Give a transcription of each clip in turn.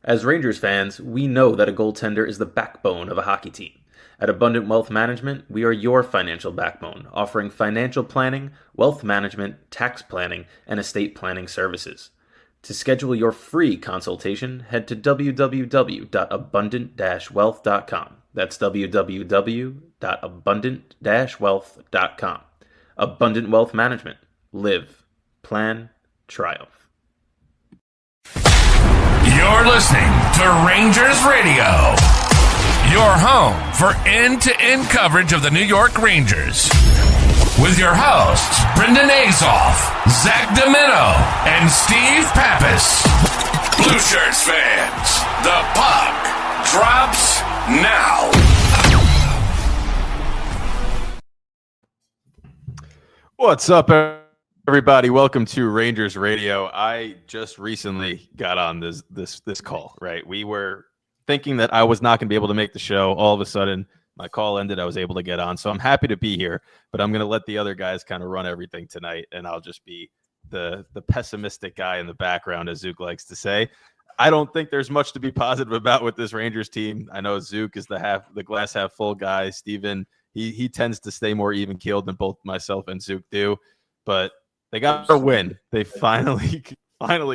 As Rangers fans, we know that a goaltender is the backbone of a hockey team. At Abundant Wealth Management, we are your financial backbone, offering financial planning, wealth management, tax planning, and estate planning services. To schedule your free consultation, head to www.abundant-wealth.com. That's www.abundant-wealth.com. Abundant Wealth Management. Live, plan, triumph. You're listening to Rangers Radio, your home for end-to-end coverage of the New York Rangers. With your hosts, Brendan Azoff, Zach Domino, and Steve Pappas. Blue Shirts fans, the puck drops now. What's up, everybody? Welcome to Rangers Radio. I just recently got on this call, right? We were thinking that I was not going to be able to make the show. All of a sudden, my call ended. I was able to get on. So I'm happy to be here, but I'm going to let the other guys kind of run everything tonight, and I'll just be the pessimistic guy in the background, as Zook likes to say. I don't think there's much to be positive about with this Rangers team. I know Zook is the glass half full guy. Steven, he tends to stay more even-keeled than both myself and Zook do, but they got a win. They finally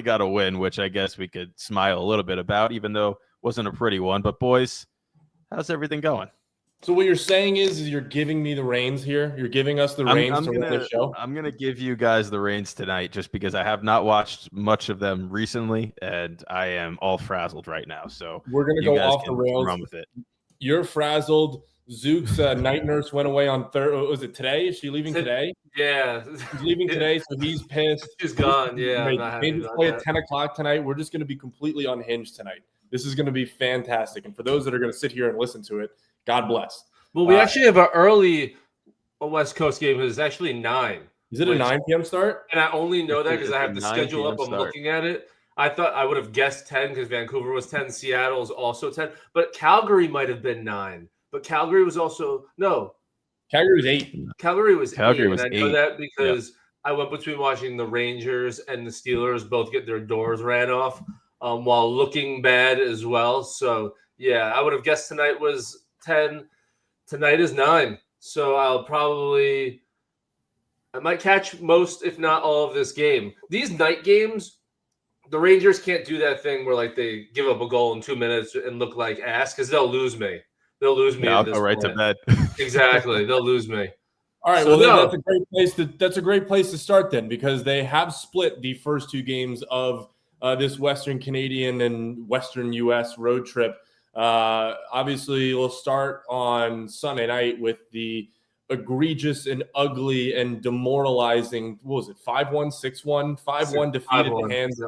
got a win, which I guess we could smile a little bit about, even though it wasn't a pretty one. But boys, how's everything going? So what you're saying is you're giving me the reins here. You're giving us the reins to run the show. I'm gonna give you guys the reins tonight, just because I have not watched much of them recently, and I am all frazzled right now. So we're gonna go off the rails. Run with it. You're frazzled. Zook's night nurse went away on Thursday. Was it today? Is she leaving today? Yeah, she's leaving today, so he's pissed. She's gone. Yeah, maybe play at 10 o'clock tonight. We're just gonna be completely unhinged tonight. This is gonna be fantastic, and for those that are gonna sit here and listen to it, God bless. Well, we actually have an early West Coast game. It's actually 9. Is it a 9 p.m. start? And I only know that because I have the 9 schedule up. p.m. I'm start. looking at it. I thought I would have guessed 10 because Vancouver was 10. Seattle is also 10. But Calgary might have been 9. But Calgary was also – no. Calgary was 8. Calgary was 8. Was and I know that because I went between watching the Rangers and the Steelers both get their doors ran off while looking bad as well. So, yeah, I would have guessed tonight was 10. Tonight is 9, so I might catch most, if not all, of this game. These night games, the Rangers can't do that thing where like they give up a goal in 2 minutes and look like ass because they'll lose me. They'll lose me. I'll go right to bed. Exactly, they'll lose me. All right, So, well, that's a great place to start then, because they have split the first 2 games of this Western Canadian and Western U.S. road trip. Obviously, we'll start on Sunday night with the egregious and ugly and demoralizing, 5-1, 6-1, 5-1 defeat at the hands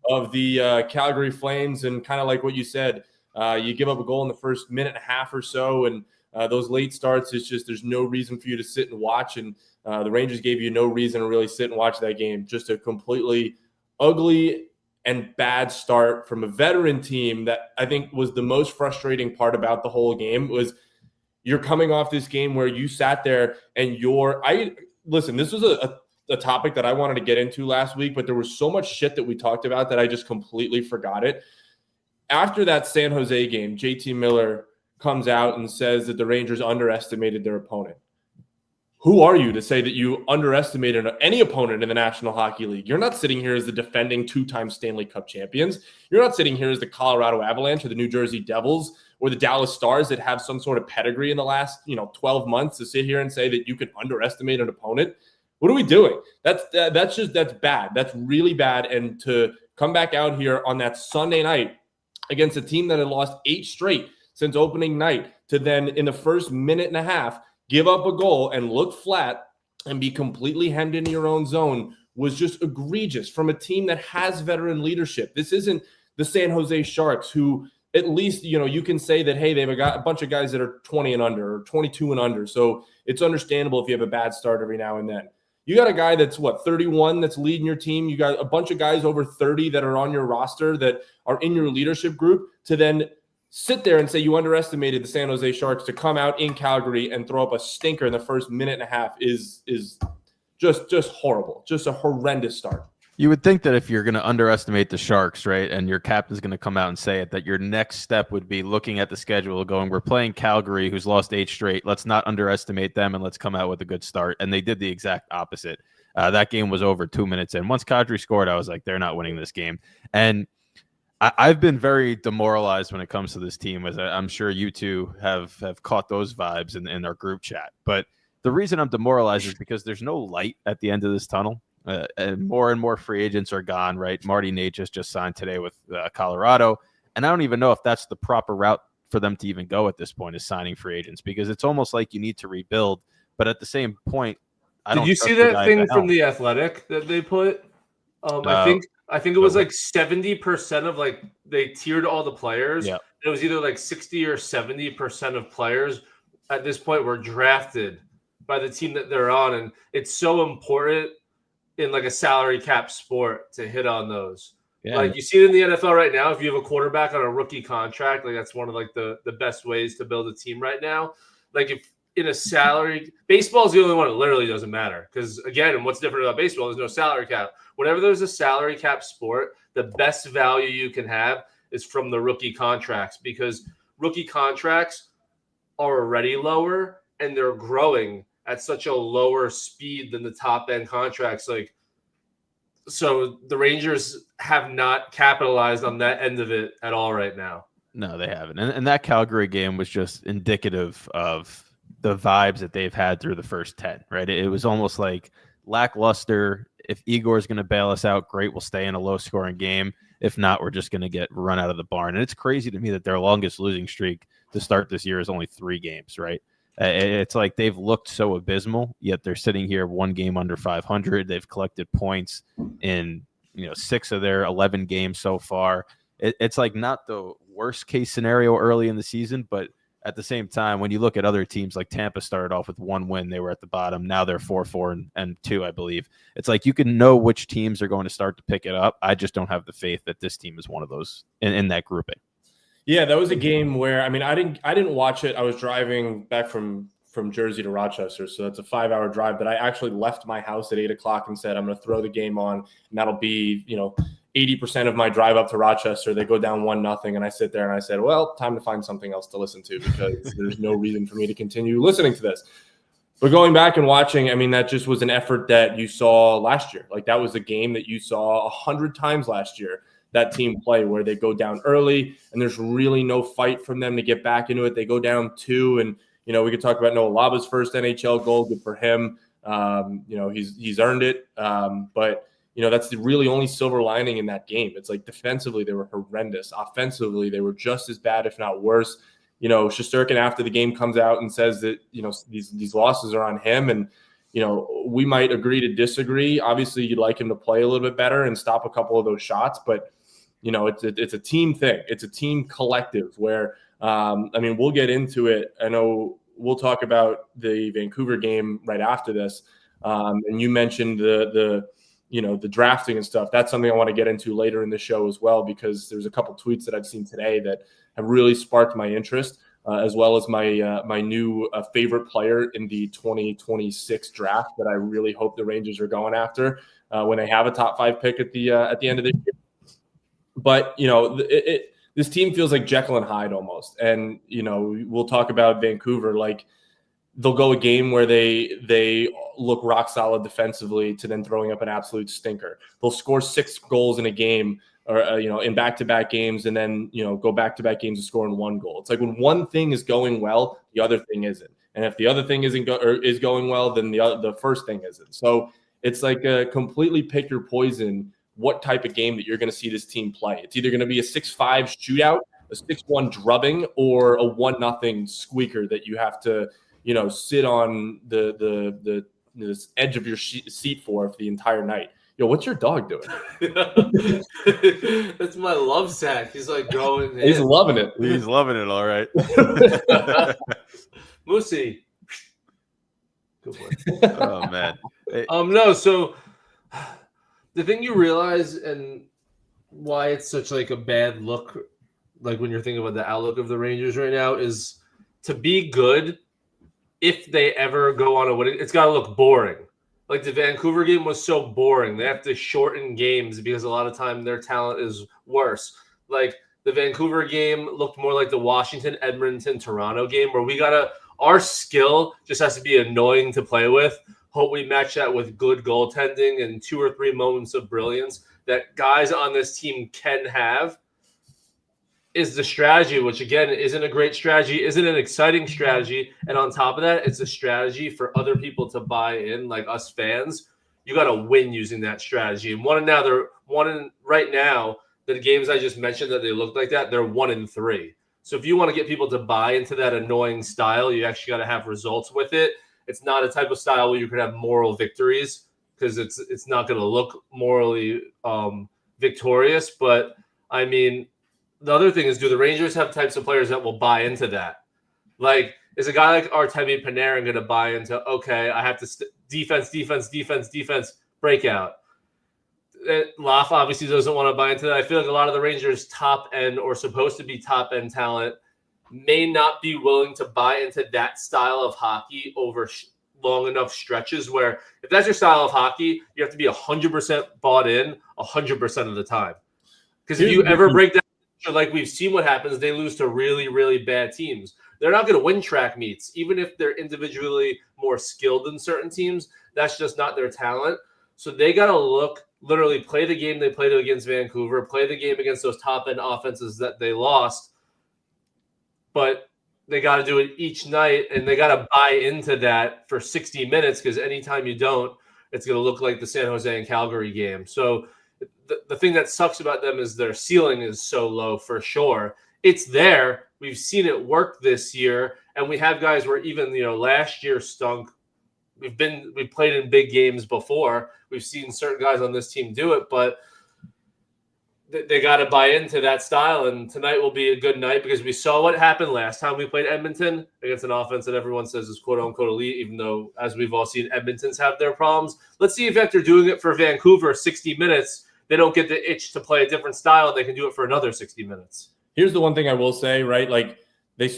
of the Calgary Flames. And kind of like what you said, you give up a goal in the first minute and a half or so, and those late starts, it's just there's no reason for you to sit and watch. And the Rangers gave you no reason to really sit and watch that game. Just a completely ugly and bad start from a veteran team. That I think was the most frustrating part about the whole game was you're coming off this game where you sat there and this was a topic that I wanted to get into last week, but there was so much shit that we talked about that I just completely forgot it. After that San Jose game, JT Miller comes out and says that the Rangers underestimated their opponent. Who are you to say that you underestimated any opponent in the National Hockey League? You're not sitting here as the defending 2-time Stanley Cup champions. You're not sitting here as the Colorado Avalanche or the New Jersey Devils or the Dallas Stars that have some sort of pedigree in the last 12 months to sit here and say that you can underestimate an opponent. What are we doing? That's bad. That's really bad. And to come back out here on that Sunday night against a team that had lost 8 straight since opening night to then in the first minute and a half give up a goal and look flat and be completely hemmed into your own zone was just egregious from a team that has veteran leadership. This isn't the San Jose Sharks, who at least, you can say that, hey, they've got a bunch of guys that are 20 and under or 22 and under. So it's understandable if you have a bad start every now and then. You got a guy that's 31 that's leading your team. You got a bunch of guys over 30 that are on your roster that are in your leadership group to then sit there and say you underestimated the San Jose Sharks to come out in Calgary and throw up a stinker in the first minute and a half is just horrible. Just a horrendous start. You would think that if you're going to underestimate the Sharks, right, and your captain's going to come out and say it, that your next step would be looking at the schedule, going, we're playing Calgary, who's lost 8 straight. Let's not underestimate them, and let's come out with a good start. And they did the exact opposite. That game was over 2 minutes in. Once Kadri scored, I was like, they're not winning this game. And I've been very demoralized when it comes to this team, as I'm sure you two have caught those vibes in our group chat. But the reason I'm demoralized is because there's no light at the end of this tunnel. And more free agents are gone, right? Marty Necas just signed today with Colorado. And I don't even know if that's the proper route for them to even go at this point, is signing free agents, because it's almost like you need to rebuild. But at the same point, Did you see that thing from The Athletic that they put? I think it was like 70% of, like, they tiered all the players. Yep. It was either like 60 or 70% of players at this point were drafted by the team that they're on. And it's so important in like a salary cap sport to hit on those. Yeah. Like, you see it in the NFL right now. If you have a quarterback on a rookie contract, like, that's one of like the best ways to build a team right now. Like, if in a salary, baseball is the only one that literally doesn't matter, because again, what's different about baseball, there's no salary cap. Whenever there's a salary cap sport, the best value you can have is from the rookie contracts, because rookie contracts are already lower and they're growing at such a lower speed than the top end contracts. Like, so the Rangers have not capitalized on that end of it at all right now. No, they haven't. And that Calgary game was just indicative of the vibes that they've had through the first 10, right? It was almost like lackluster. If Igor's going to bail us out, great, we'll stay in a low-scoring game. If not, we're just going to get run out of the barn. And it's crazy to me that their longest losing streak to start this year is only 3 games, right? It's like they've looked so abysmal, yet they're sitting here 1 game under 500. They've collected points in 6 of their 11 games so far. It's like not the worst case scenario early in the season, but at the same time, when you look at other teams, like Tampa started off with 1 win, they were at the bottom. Now they're 4-4-2, I believe. It's like you can know which teams are going to start to pick it up. I just don't have the faith that this team is one of those in that grouping. Yeah, that was a game where, I mean, I didn't watch it. I was driving back from Jersey to Rochester, so that's a 5-hour drive. But I actually left my house at 8:00 and said, I'm going to throw the game on, and that'll be 80% of my drive up to Rochester. They go down 1-0, and I sit there and I said, well, time to find something else to listen to, because there's no reason for me to continue listening to this. But going back and watching, I mean, that just was an effort that you saw last year. Like, that was a game that you saw 100 times last year, that team play, where they go down early and there's really no fight from them to get back into it. They go down 2, and we could talk about Noah Laba's first NHL goal. Good for him. He's earned it. But that's the really only silver lining in that game. It's like defensively they were horrendous. Offensively they were just as bad, if not worse. Shesterkin after the game comes out and says that these losses are on him, and we might agree to disagree. Obviously, you'd like him to play a little bit better and stop a couple of those shots, but it's a team thing. It's a team collective where, we'll get into it. I know we'll talk about the Vancouver game right after this. And you mentioned the drafting and stuff. That's something I want to get into later in the show as well, because there's a couple tweets that I've seen today that have really sparked my interest, as well as my new favorite player in the 2026 draft that I really hope the Rangers are going after when they have a top 5 pick at the end of the year. But this team feels like Jekyll and Hyde almost, and we'll talk about Vancouver. Like, they'll go a game where they look rock solid defensively to then throwing up an absolute stinker. They'll score 6 goals in a game, or in back-to-back games, and then go back-to-back games and score in 1 goal. It's like when one thing is going well, the other thing isn't, and if the other thing is going well, then the first thing isn't. So it's like a completely pick your poison. What type of game that you're going to see this team play? It's either going to be a 6-5 shootout, a 6-1 drubbing, or a 1-0 squeaker that you have to sit on the edge of your seat for the entire night. What's your dog doing? That's my love sack. He's like going. He's loving it. He's loving it. All right. Moosey. Good boy. Oh man. No. So the thing you realize, and why it's such like a bad look, like when you're thinking about the outlook of the Rangers right now, is to be good. If they ever go on a winning, it's got to look boring. Like the Vancouver game was so boring. They have to shorten games because a lot of time their talent is worse. Like the Vancouver game looked more like the Washington, Edmonton, Toronto game where our skill just has to be annoying to play with. Hope we match that with good goaltending and 2 or 3 moments of brilliance that guys on this team can have is the strategy, which again isn't a great strategy, isn't an exciting strategy. And on top of that, it's a strategy for other people to buy in, like us fans. You got to win using that strategy. And right now, the games I just mentioned that they look like that, they're 1-3. So if you want to get people to buy into that annoying style, you actually got to have results with it. It's not a type of style where you can have moral victories because it's not going to look morally victorious. But I mean, the other thing is, do the Rangers have types of players that will buy into that? Like, is a guy like Artemi Panarin going to buy into, okay, I have to defense, breakout? Laf obviously doesn't want to buy into that. I feel like a lot of the Rangers' top end or supposed to be top end talent may not be willing to buy into that style of hockey over long enough stretches where if that's your style of hockey, you have to be 100% bought in 100% of the time. Because if you ever break down, like we've seen what happens, they lose to really, really bad teams. They're not going to win track meets, even if they're individually more skilled than certain teams. That's just not their talent. So they got to literally play the game they played against Vancouver, play the game against those top-end offenses that they lost, but they got to do it each night, and they got to buy into that for 60 minutes because anytime you don't, it's going to look like the San Jose and Calgary game. So the thing that sucks about them is their ceiling is so low for sure. It's there. We've seen it work this year, and we have guys where even last year stunk. We've played in big games before. We've seen certain guys on this team do it, but they got to buy into that style. And tonight will be a good night because we saw what happened last time we played Edmonton against an offense that everyone says is quote unquote elite, even though, as we've all seen, Edmonton's have their problems. Let's see if after doing it for Vancouver 60 minutes, they don't get the itch to play a different style and they can do it for another 60 minutes. Here's the one thing I will say, right? Like they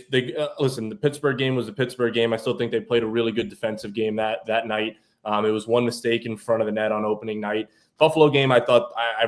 listen, the Pittsburgh game was the Pittsburgh game. I still think they played a really good defensive game that night. It was one mistake in front of the net on opening night. Buffalo game, I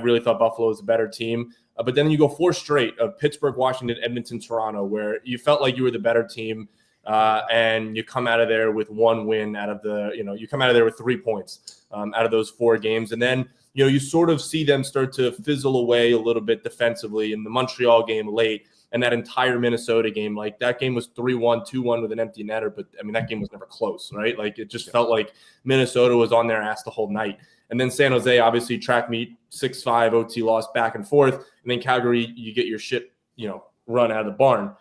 really thought Buffalo was a better team. But then you go 4 straight of Pittsburgh, Washington, Edmonton, Toronto, where you felt like you were the better team. And you come out of there with 1 win out of you come out of there with 3 points out of those 4 games. And then, you sort of see them start to fizzle away a little bit defensively in the Montreal game late. And that entire Minnesota game, like that game was 3-1, 2-1 with an empty netter. But I mean, that game was never close, right? Like it just felt like Minnesota was on their ass the whole night. And then San Jose, obviously track meet 6-5 OT loss back and forth. And then Calgary, you get your shit, run out of the barn.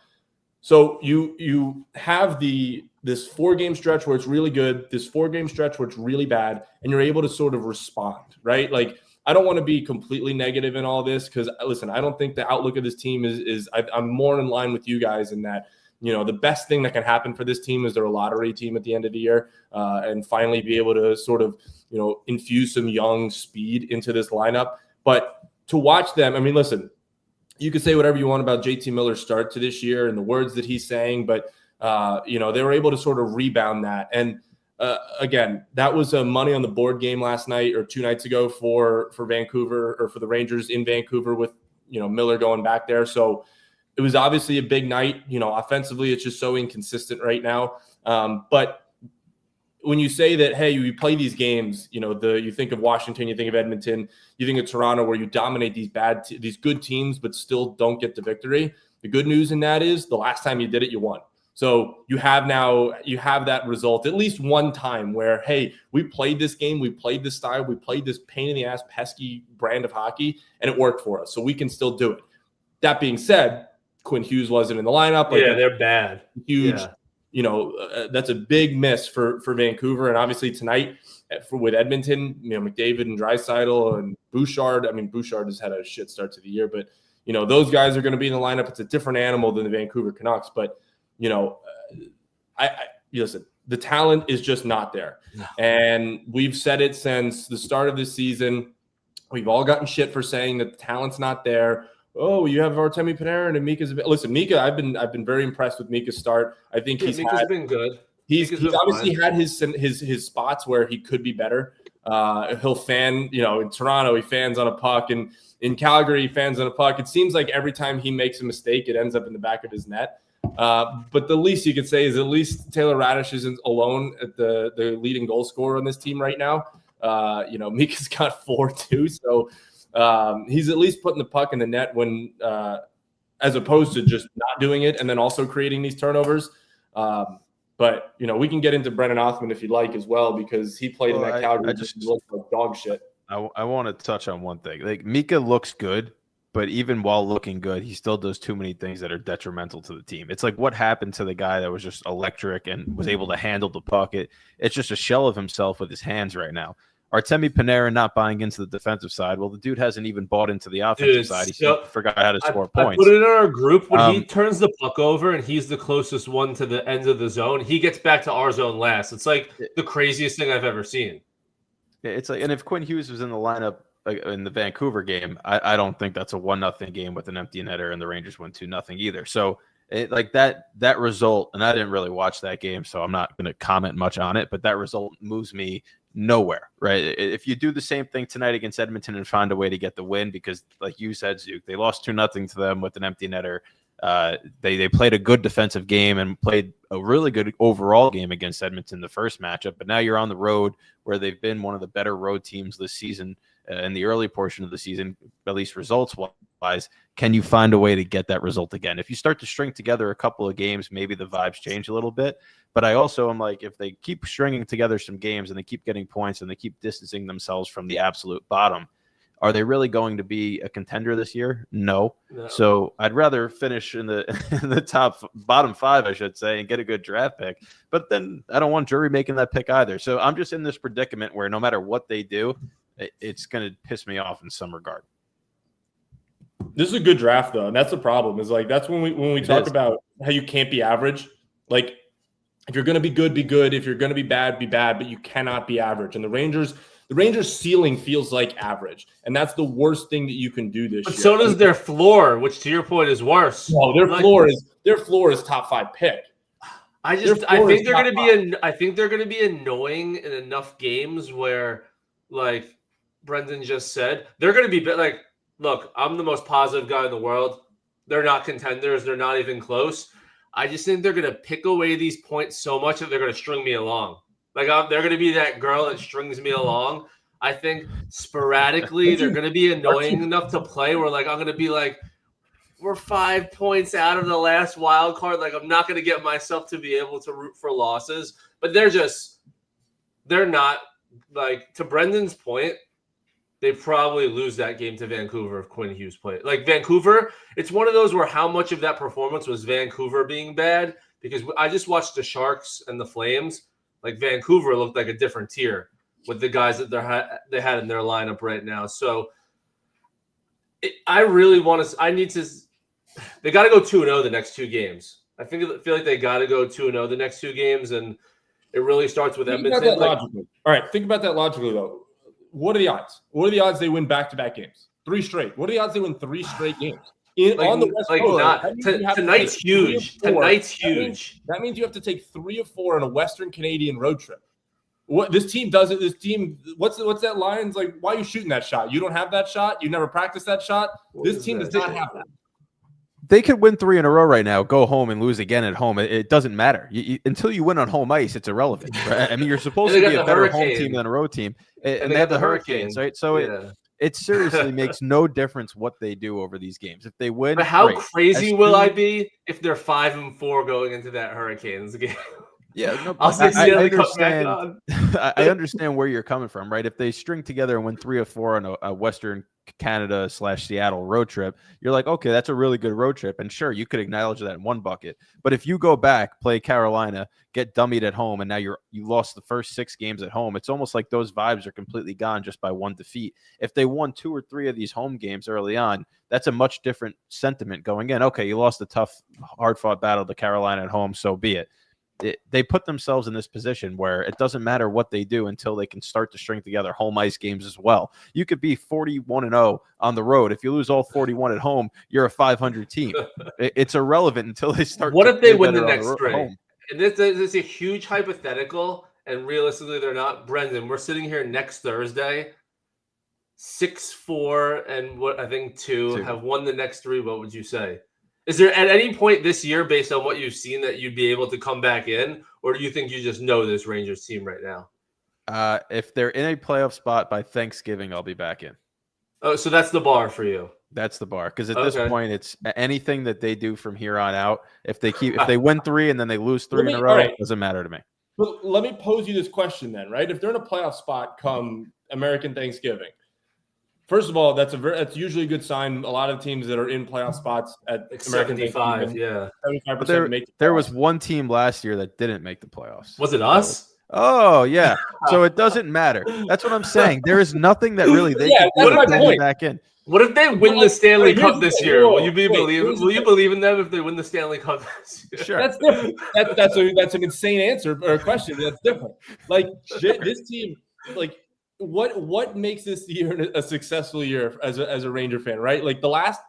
So you have this 4-game stretch where it's really good, this 4-game stretch where it's really bad, and you're able to sort of respond, right? Like, I don't want to be completely negative in all this because, listen, I don't think the outlook of this team I'm more in line with you guys in that, the best thing that can happen for this team is they're a lottery team at the end of the year and finally be able to sort of, infuse some young speed into this lineup. But to watch them, I mean, listen, you could say whatever you want about JT Miller's start to this year and the words that he's saying, but, they were able to sort of rebound that. And, again, that was a money on the board game last night or 2 nights ago for Vancouver or for the Rangers in Vancouver with, Miller going back there. So it was obviously a big night. Offensively, it's just so inconsistent right now. But when you say that, hey, you play these games, you think of Washington, you think of Edmonton, you think of Toronto, where you dominate these good teams, but still don't get the victory. The good news in that is the last time you did it, you won. So you have that result at least one time where, hey, we played this game, we played this style, we played this pain in the ass, pesky brand of hockey, and it worked for us. So we can still do it. That being said, Quinn Hughes wasn't in the lineup. Yeah, they're bad. Huge. Yeah. That's a big miss for Vancouver. And obviously tonight with Edmonton, McDavid and Draisaitl and Bouchard. I mean, Bouchard has had a shit start to the year, but, those guys are going to be in the lineup. It's a different animal than the Vancouver Canucks. But, listen, the talent is just not there. No. And we've said it since the start of this season. We've all gotten shit for saying that the talent's not there. Oh, you have Artemi Panarin and Mika's. Listen, Mika, I've been very impressed with Mika's start. I think Mika's been good. He's Mika's been obviously fine. had his spots where he could be better. He'll fan, in Toronto, he fans on a puck, and in Calgary, he fans on a puck. It seems like every time he makes a mistake, it ends up in the back of his net. But the least you could say is at least Taylor Radish isn't alone at the leading goal scorer on this team right now. Mika's got 4 too, so he's at least putting the puck in the net when, as opposed to just not doing it and then also creating these turnovers. But we can get into Brennan Othmann if you'd like as well, because he played in that Calgary. Just looked like dog shit. I want to touch on one thing. Like, Mika looks good, but even while looking good, he still does too many things that are detrimental to the team. It's like, what happened to the guy that was just electric and was able to handle the puck? It's just a shell of himself with his hands right now. Artemi Panarin not buying into the defensive side. Well, the dude hasn't even bought into the offensive side. He forgot how to score points. I put it in our group when he turns the puck over and he's the closest one to the end of the zone. He gets back to our zone last. It's like the craziest thing I've ever seen. It's like, and if Quinn Hughes was in the lineup in the Vancouver game, I don't think that's a 1-0 game with an empty netter, and the Rangers win 2-0 either. So that result, and I didn't really watch that game, so I'm not going to comment much on it, but that result moves me nowhere, right? If you do the same thing tonight against Edmonton and find a way to get the win, because like you said, Zook, they lost 2-0 to them with an empty netter. They played a good defensive game and played a really good overall game against Edmonton the first matchup, but now you're on the road where they've been one of the better road teams this season in the early portion of the season, at least results-wise. Can you find a way to get that result again? If you start to string together a couple of games, maybe the vibes change a little bit. But I also am like, if they keep stringing together some games and they keep getting points and they keep distancing themselves from the absolute bottom, are they really going to be a contender this year? No. So I'd rather finish in the bottom 5, I should say, and get a good draft pick. But then I don't want Drury making that pick either. So I'm just in this predicament where no matter what they do, it's going to piss me off in some regard. This is a good draft, though, and that's the problem. Is like that's when we talk about how you can't be average. Like, if you're going to be good, be good. If you're going to be bad, be bad. But you cannot be average. And the Rangers' ceiling feels like average, and that's the worst thing that you can do this year. But so does their floor, which to your point is worse. No, their floor is top 5 pick. I think they're going to be annoying in enough games where, like Brendan just said, they're going to be like, look, I'm the most positive guy in the world. They're not contenders. They're not even close. I just think they're going to pick away these points so much that they're going to string me along. Like, they're going to be that girl that strings me along. I think sporadically they're going to be annoying enough to play where, like, I'm going to be like, we're 5 points out of the last wild card. Like, I'm not going to get myself to be able to root for losses. But they're not, like, to Brendan's point, they probably lose that game to Vancouver if Quinn Hughes played. Like, Vancouver, it's one of those where how much of that performance was Vancouver being bad? Because I just watched the Sharks and the Flames. Like, Vancouver looked like a different tier with the guys that they had in their lineup right now. So I really want to – they got to go 2-0 the next 2 games. I feel like they got to go 2-0 the next 2 games, and it really starts with Edmonton. All right, think about that logically, though. What are the odds? What are the odds they win back-to-back games? 3 straight. What are the odds they win 3 straight games? On the West Coast. Tonight's huge. Tonight's huge. That means you have to take 3 of 4 on a Western Canadian road trip. What this team does it? This team, what's that line? It's like, why are you shooting that shot? You don't have that shot. You never practiced that shot. This team does not have that. They could win 3 in a row right now, go home and lose again at home. It doesn't matter. Until you win on home ice, it's irrelevant. Right? I mean, you're supposed to be a better home team than a road team. And they have the Hurricanes, right? So it seriously makes no difference what they do over these games. If they win, but how crazy will I be if they're 5-4 going into that Hurricanes game? Yeah, no, I understand where you're coming from, right? If they string together and win 3 of 4 on a Western Canada / Seattle road trip, you're like, okay, that's a really good road trip. And sure, you could acknowledge that in one bucket. But if you go back, play Carolina, get dummied at home, and now you lost the first 6 games at home, it's almost like those vibes are completely gone just by one defeat. If they won 2 or 3 of these home games early on, that's a much different sentiment going in. Okay, you lost a tough, hard-fought battle to Carolina at home, so be it. They put themselves in this position where it doesn't matter what they do until they can start to string together home ice games as well. You could be 41-0 on the road. If you lose all 41 at home, you're a 500 team. It's irrelevant until they start. What if they win the next 3? And this is a huge hypothetical, and realistically, they're not. Brendan, we're sitting here next Thursday, 6-4, and what I think two have won the next three. What would you say? Is there at any point this year, based on what you've seen, that you'd be able to come back in, or do you think you just know this Rangers team right now? If they're in a playoff spot by Thanksgiving, I'll be back in. Oh, so that's the bar for you. That's the bar, because at this point, it's anything that they do from here on out. If they win 3 and then they lose 3 in a row, it doesn't matter to me. But let me pose you this question then, right? If they're in a playoff spot come American Thanksgiving, first of all, that's usually a good sign. A lot of teams that are in playoff spots at Like American 75, Thanksgiving, yeah. 75% But make the there playoffs. was one team last year that didn't make the playoffs. Was it us? Oh yeah, so it doesn't matter. That's what I'm saying. There is nothing that really they can that's do my to get point. back in. What if they win the Stanley Cup this year? Will you believe in them if they win the Stanley Cup this year? Sure. That's different. That's an insane answer or a question. That's different. Like this team, like what makes this year a successful year as a Ranger fan, right? Like the last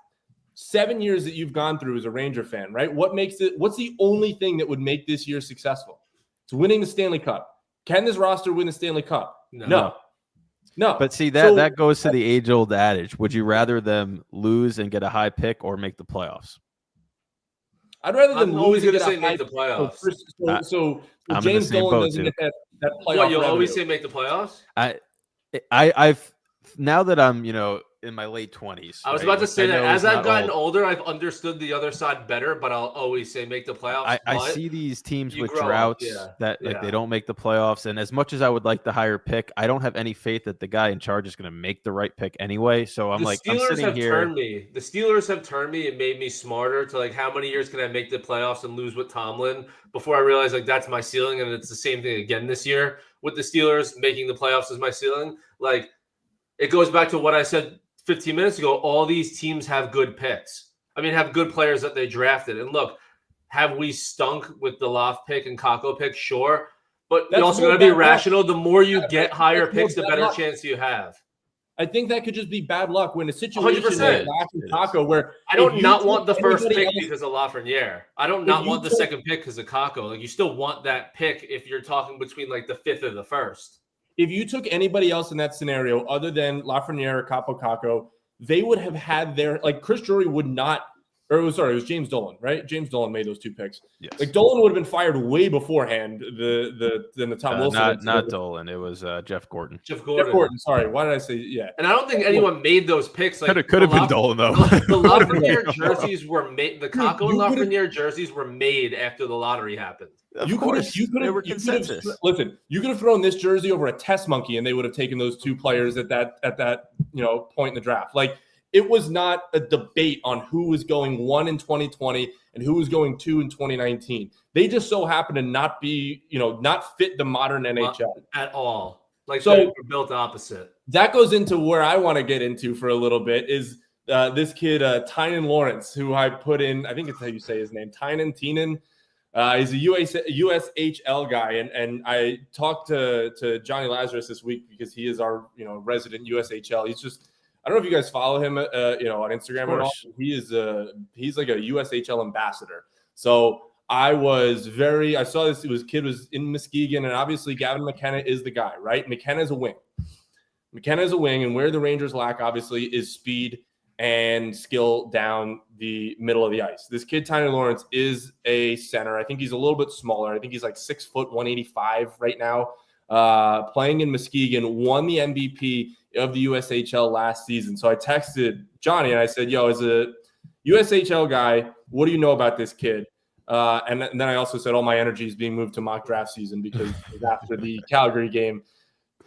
7 years that you've gone through as a Ranger fan, right? What's the only thing that would make this year successful? It's winning the Stanley Cup. Can this roster win the Stanley Cup? No. But see, that goes to the age-old adage. Would you rather them lose and get a high pick or make the playoffs? I'd rather them I'm lose always and going to get say a high make the playoffs. So I'm in the James same Dolan boat, doesn't too. get that playoff What, you'll revenue. always say make the playoffs? I've now that I'm in my late 20s. I was right, about to say I that know as it's I've not gotten old. older, I've understood the other side better, but I'll always say make the playoffs. I But see these teams you with grow up, droughts yeah, that yeah. they don't make the playoffs, and as much as I would like the higher pick, I don't have any faith that the guy in charge is going to make the right pick anyway. So I'm the I'm Steelers sitting have here. turned me. The Steelers have turned me and made me smarter to like how many years can I make the playoffs and lose with Tomlin before I realize like that's my ceiling, and it's the same thing again this year with the Steelers making the playoffs is my ceiling. Like it goes back to what I said 15 minutes ago. All these teams have good picks. I mean, have good players that they drafted. And look, have we stunk with the Loft pick and Kako pick? Sure. But That's you're also more going to be bad luck. rational. The more you get higher that's more picks, the bad better luck. chance you have. I think that could just be bad luck when a situation 100%. like last with Taco where I don't if you not took want the first anybody pick else- because of Lafreniere. I don't If not you want the took- second pick because of Kako. Like you still want that pick if you're talking between like the fifth or the first. if you took anybody else in that scenario other than Lafreniere or Capo Caco, they would have had their like Chris Drury would not, or it was James Dolan, right? James Dolan made those two picks. Yes. Like Dolan would have been fired way beforehand than the Tom Wilson. Not Dolan. It was Jeff Gordon. Jeff Gordon. Jeff Gordon. Sorry, why did I say yeah? And I don't think anyone made those picks. Like Could have been Dolan though. The Lafreniere jerseys were made. The Kako and you could've- Lafreniere jerseys were made after the lottery happened. Of You course, could they were have consensus. listen. You could have thrown this jersey over a test monkey, and they would have taken those two players at that point in the draft. Like it was not a debate on who was going 1 in 2020 and who was going 2 in 2019. They just so happened to not be not fit the modern NHL At all. Like So- they were built opposite. That goes into where I want to get into for a little bit is this kid Tynan Lawrence, who I put in. I think it's how you say his name, Tynan. He's a USHL guy, and I talked to Johnny Lazarus this week because he is our resident USHL. I don't know if you guys follow him on Instagram at all. He's like a USHL ambassador. So I saw this kid was in Muskegon, and obviously Gavin McKenna is the guy, right? McKenna is a wing, and where the Rangers lack obviously is speed and skill down the middle of the ice. This kid, Tynan Lawrence, is a center. I think he's a little bit smaller. I think he's like 6 foot, 185 right now. Playing in Muskegon, won the MVP of the USHL last season. So I texted Johnny and I said, yo, as a USHL guy, what do you know about this kid? And then I also said all my energy is being moved to mock draft season because after the Calgary game,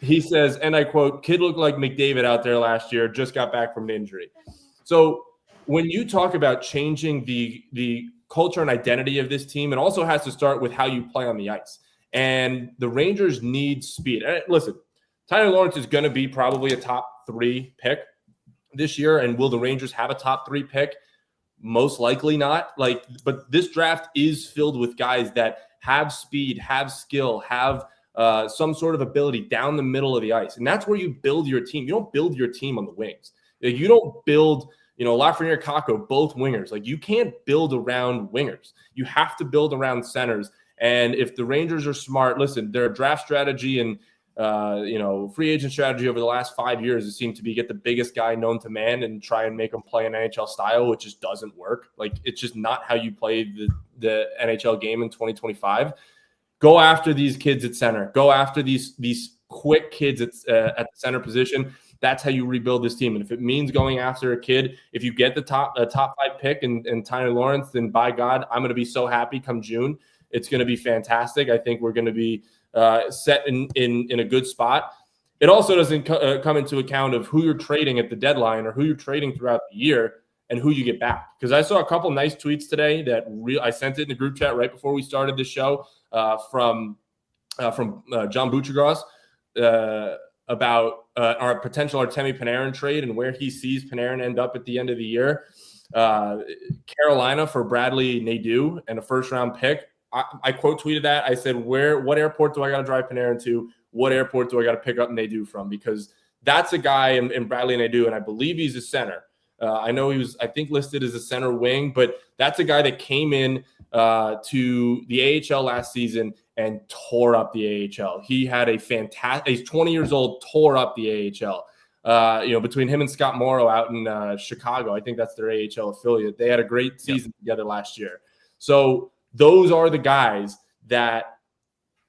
he says, and I quote, kid looked like McDavid out there last year, just got back from an injury. So when you talk about changing the culture and identity of this team, it also has to start with how you play on the ice. And the Rangers need speed. And listen, Tynan Lawrence is going to be probably a top 3 pick this year. And will the Rangers have a top 3 pick? Most likely not. But this draft is filled with guys that have speed, have skill, have some sort of ability down the middle of the ice. And that's where you build your team. You don't build your team on the wings. You don't build, Lafreniere, Kako, both wingers. Like you can't build around wingers. You have to build around centers. And if the Rangers are smart, listen, their draft strategy and free agent strategy over the last 5 years, it seemed to be get the biggest guy known to man and try and make him play an NHL style, which just doesn't work. Like, it's just not how you play the NHL game in 2025. Go after these kids at center. Go after these quick kids at the center position. That's how you rebuild this team. And if it means going after a kid, if you get the top 5 pick in Tyler Lawrence, then by God, I'm going to be so happy come June. It's going to be fantastic. I think we're going to be set in a good spot. It also doesn't come into account of who you're trading at the deadline or who you're trading throughout the year and who you get back. Because I saw a couple nice tweets today that I sent it in the group chat right before we started the show from John Buccigross about our potential Artemi Panarin trade and where he sees Panarin end up at the end of the year. Carolina for Bradley Nadeau and a first-round pick. I quote tweeted that. I said, what airport do I got to drive Panarin to? What airport do I got to pick up Nadeau from? Because that's a guy in Bradley Nadeau, and I believe he's a center. I know he was, I think, listed as a center wing, but that's a guy that came in to the AHL last season and tore up the AHL. He had a fantastic, he's 20 years old, tore up the AHL. Between him and Scott Morrow out in Chicago, I think that's their AHL affiliate. They had a great season together last year. So those are the guys that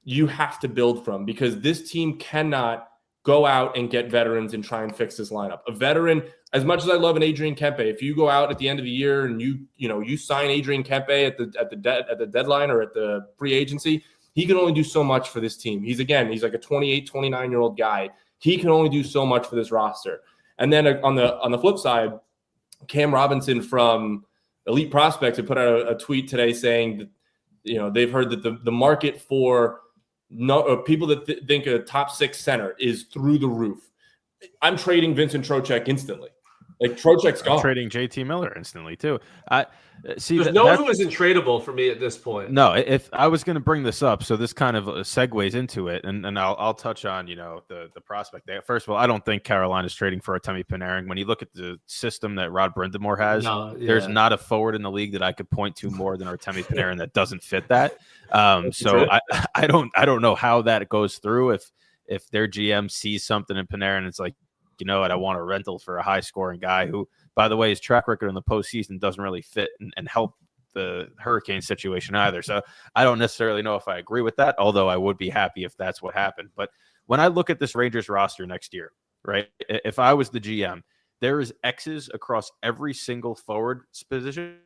you have to build from, because this team cannot go out and get veterans and try and fix this lineup. A veteran, as much as I love an Adrian Kempe, if you go out at the end of the year and you sign Adrian Kempe at the deadline or at the free agency, he can only do so much for this team. He's like a 28, 29-year-old guy. He can only do so much for this roster. And then on the flip side, Cam Robinson from Elite Prospects had put out a tweet today saying that they've heard that the market for people that think a top 6 center is through the roof. I'm trading Vincent Trocheck instantly. Like, Trocheck's gone. I'm trading JT Miller instantly too. There's no one who isn't tradable for me at this point. No, if I was going to bring this up, so this kind of segues into it, and I'll touch on the prospect there. First of all, I don't think Carolina's trading for Artemi Panarin. When you look at the system that Rod Brind'Amour has, there's not a forward in the league that I could point to more than Artemi Panarin that doesn't fit that. So I don't know how that goes through if their GM sees something in Panarin. It's like, I want a rental for a high-scoring guy who, by the way, his track record in the postseason doesn't really fit and help the Hurricane situation either. So I don't necessarily know if I agree with that, although I would be happy if that's what happened. But when I look at this Rangers roster next year, right, if I was the GM, there is X's across every single forward position,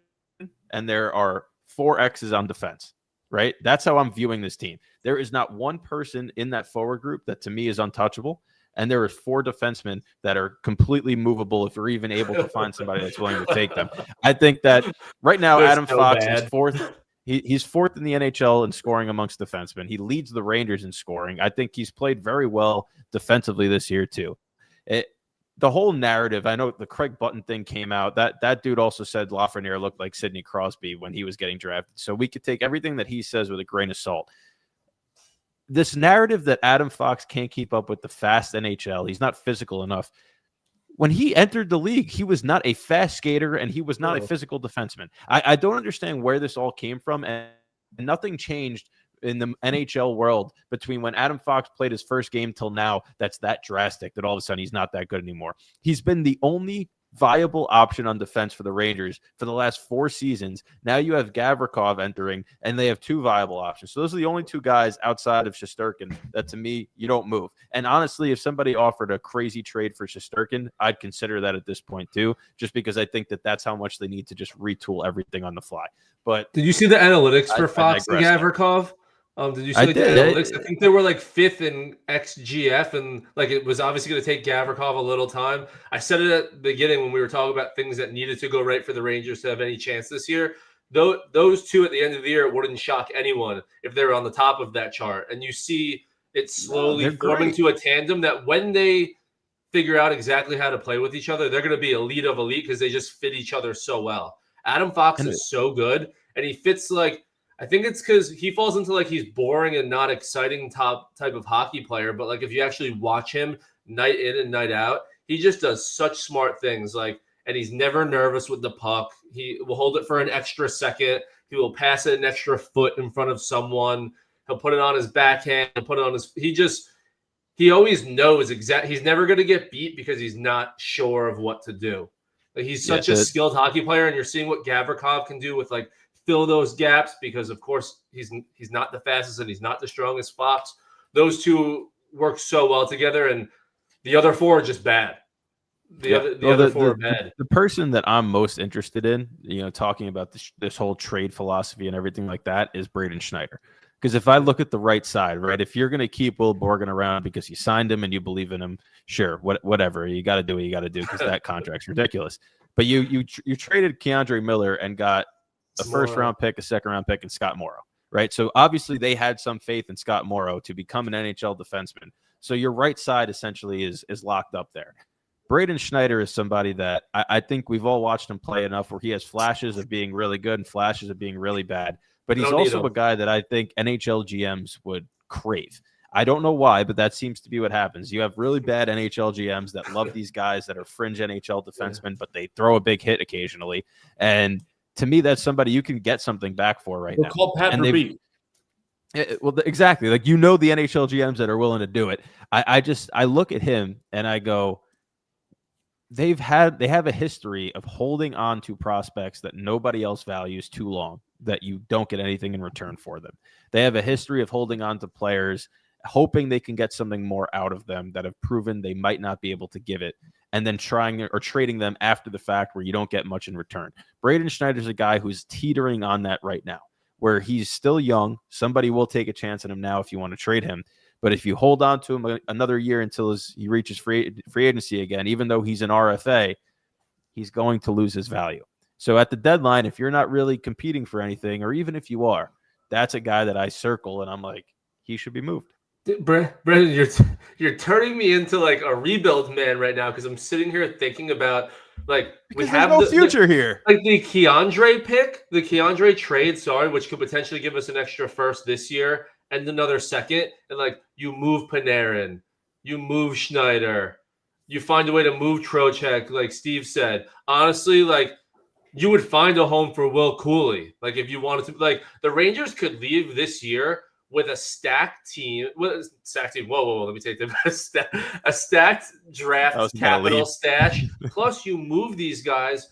and there are 4 X's on defense, right? That's how I'm viewing this team. There is not one person in that forward group that to me is untouchable. And there are 4 defensemen that are completely movable if you're even able to find somebody that's willing to take them. I think that right now, Adam Fox is 4th. He's 4th in the NHL in scoring amongst defensemen. He leads the Rangers in scoring. I think he's played very well defensively this year too. The whole narrative, I know the Craig Button thing came out. That dude also said Lafreniere looked like Sidney Crosby when he was getting drafted. So we could take everything that he says with a grain of salt. This narrative that Adam Fox can't keep up with the fast NHL, he's not physical enough. When he entered the league, he was not a fast skater and he was not a physical defenseman. I don't understand where this all came from, and nothing changed in the NHL world between when Adam Fox played his first game till now that's that drastic that all of a sudden he's not that good anymore. He's been the only viable option on defense for the Rangers for the last 4 seasons. Now you have Gavrikov entering, and they have 2 viable options. So those are the only 2 guys outside of Shesterkin that, to me, you don't move. And honestly, if somebody offered a crazy trade for Shesterkin, I'd consider that at this point too, just because I think that that's how much they need to just retool everything on the fly. But did you see the analytics for Fox and Gavrikov? Did you see the analytics? I think they were like 5th in XGF, and like it was obviously going to take Gavrikov a little time. I said it at the beginning when we were talking about things that needed to go right for the Rangers to have any chance this year. Those 2 at the end of the year wouldn't shock anyone if they were on the top of that chart. And you see it slowly forming to a tandem that when they figure out exactly how to play with each other, they're going to be elite of elite because they just fit each other so well. Adam Fox is so good, and he fits like, I think it's because he falls into like he's boring and not exciting type of hockey player. But like if you actually watch him night in and night out, he just does such smart things. Like and he's never nervous with the puck. He will hold it for an extra second. He will pass it an extra foot in front of someone. He'll put it on his backhand. He'll put it on his. He always knows exactly. He's never going to get beat because he's not sure of what to do. Like, he's such a skilled hockey player, and you're seeing what Gavrikov can do with like fill those gaps because, of course, he's not the fastest and he's not the strongest Fox. Those two work so well together, and the other four are just bad. The other four are bad. The person that I'm most interested in, talking about this whole trade philosophy and everything like that, is Braden Schneider. Because if I look at the right side, right, if you're going to keep Will Borgen around because you signed him and you believe in him, sure, whatever. You got to do what you got to do because that contract's ridiculous. But you traded Keandre Miller and got a first-round pick, a second-round pick, and Scott Morrow, right? So obviously they had some faith in Scott Morrow to become an NHL defenseman. So your right side essentially is locked up there. Braden Schneider is somebody that I think we've all watched him play enough where he has flashes of being really good and flashes of being really bad. But he's also a guy that I think NHL GMs would crave. I don't know why, but that seems to be what happens. You have really bad NHL GMs that love these guys that are fringe NHL defensemen, but they throw a big hit occasionally. And to me, that's somebody you can get something back for right now. Call Pat Verbeek. Well, exactly. Like, the NHL GMs that are willing to do it. I look at him and I go, they have a history of holding on to prospects that nobody else values too long, that you don't get anything in return for them. They have a history of holding on to players, hoping they can get something more out of them that have proven they might not be able to give it, and then trying or trading them after the fact where you don't get much in return. Braden Schneider's a guy who's teetering on that right now, where he's still young. Somebody will take a chance on him now if you want to trade him. But if you hold on to him another year until he reaches free agency again, even though he's an RFA, he's going to lose his value. So at the deadline, if you're not really competing for anything, or even if you are, that's a guy that I circle and I'm like, he should be moved. Brendan, you're turning me into like a rebuild man right now, because I'm sitting here thinking about we have no future here. Like the Keandre pick, the Keandre trade, which could potentially give us an extra first this year and another second. And like, you move Panarin, you move Schneider, you find a way to move Trocheck, like Steve said. Honestly, like, you would find a home for Will Cooley. Like, if you wanted to, like, the Rangers could leave this year with a stacked team. Whoa, let me take a stacked draft capital stash. Plus, you move these guys,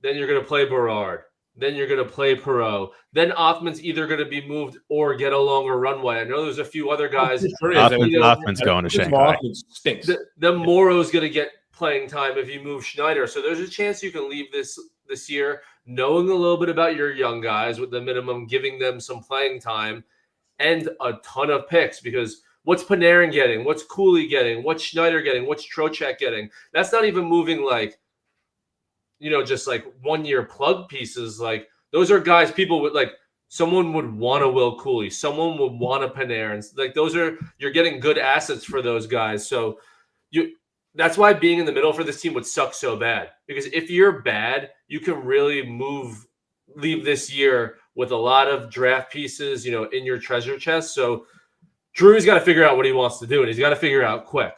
then you're going to play Berard. Then you're going to play Perreault. Then Othman's either going to be moved or get a longer runway. I know there's a few other guys. Othman's going to Shanghai. Stinks. The Morrow's going to get playing time if you move Schneider. So there's a chance you can leave this year knowing a little bit about your young guys, with the minimum giving them some playing time and a ton of picks. Because what's Panarin getting? What's Cooley getting? What's Schneider getting? What's Trocheck getting? That's not even moving just like 1 year plug pieces. Like, those are guys people would like. Someone would want a Will Cooley. Someone would want a Panarin. Like, you're getting good assets for those guys. So that's why being in the middle for this team would suck so bad. Because if you're bad, you can really leave this year with a lot of draft pieces, in your treasure chest. So Drew's got to figure out what he wants to do, and he's got to figure out quick.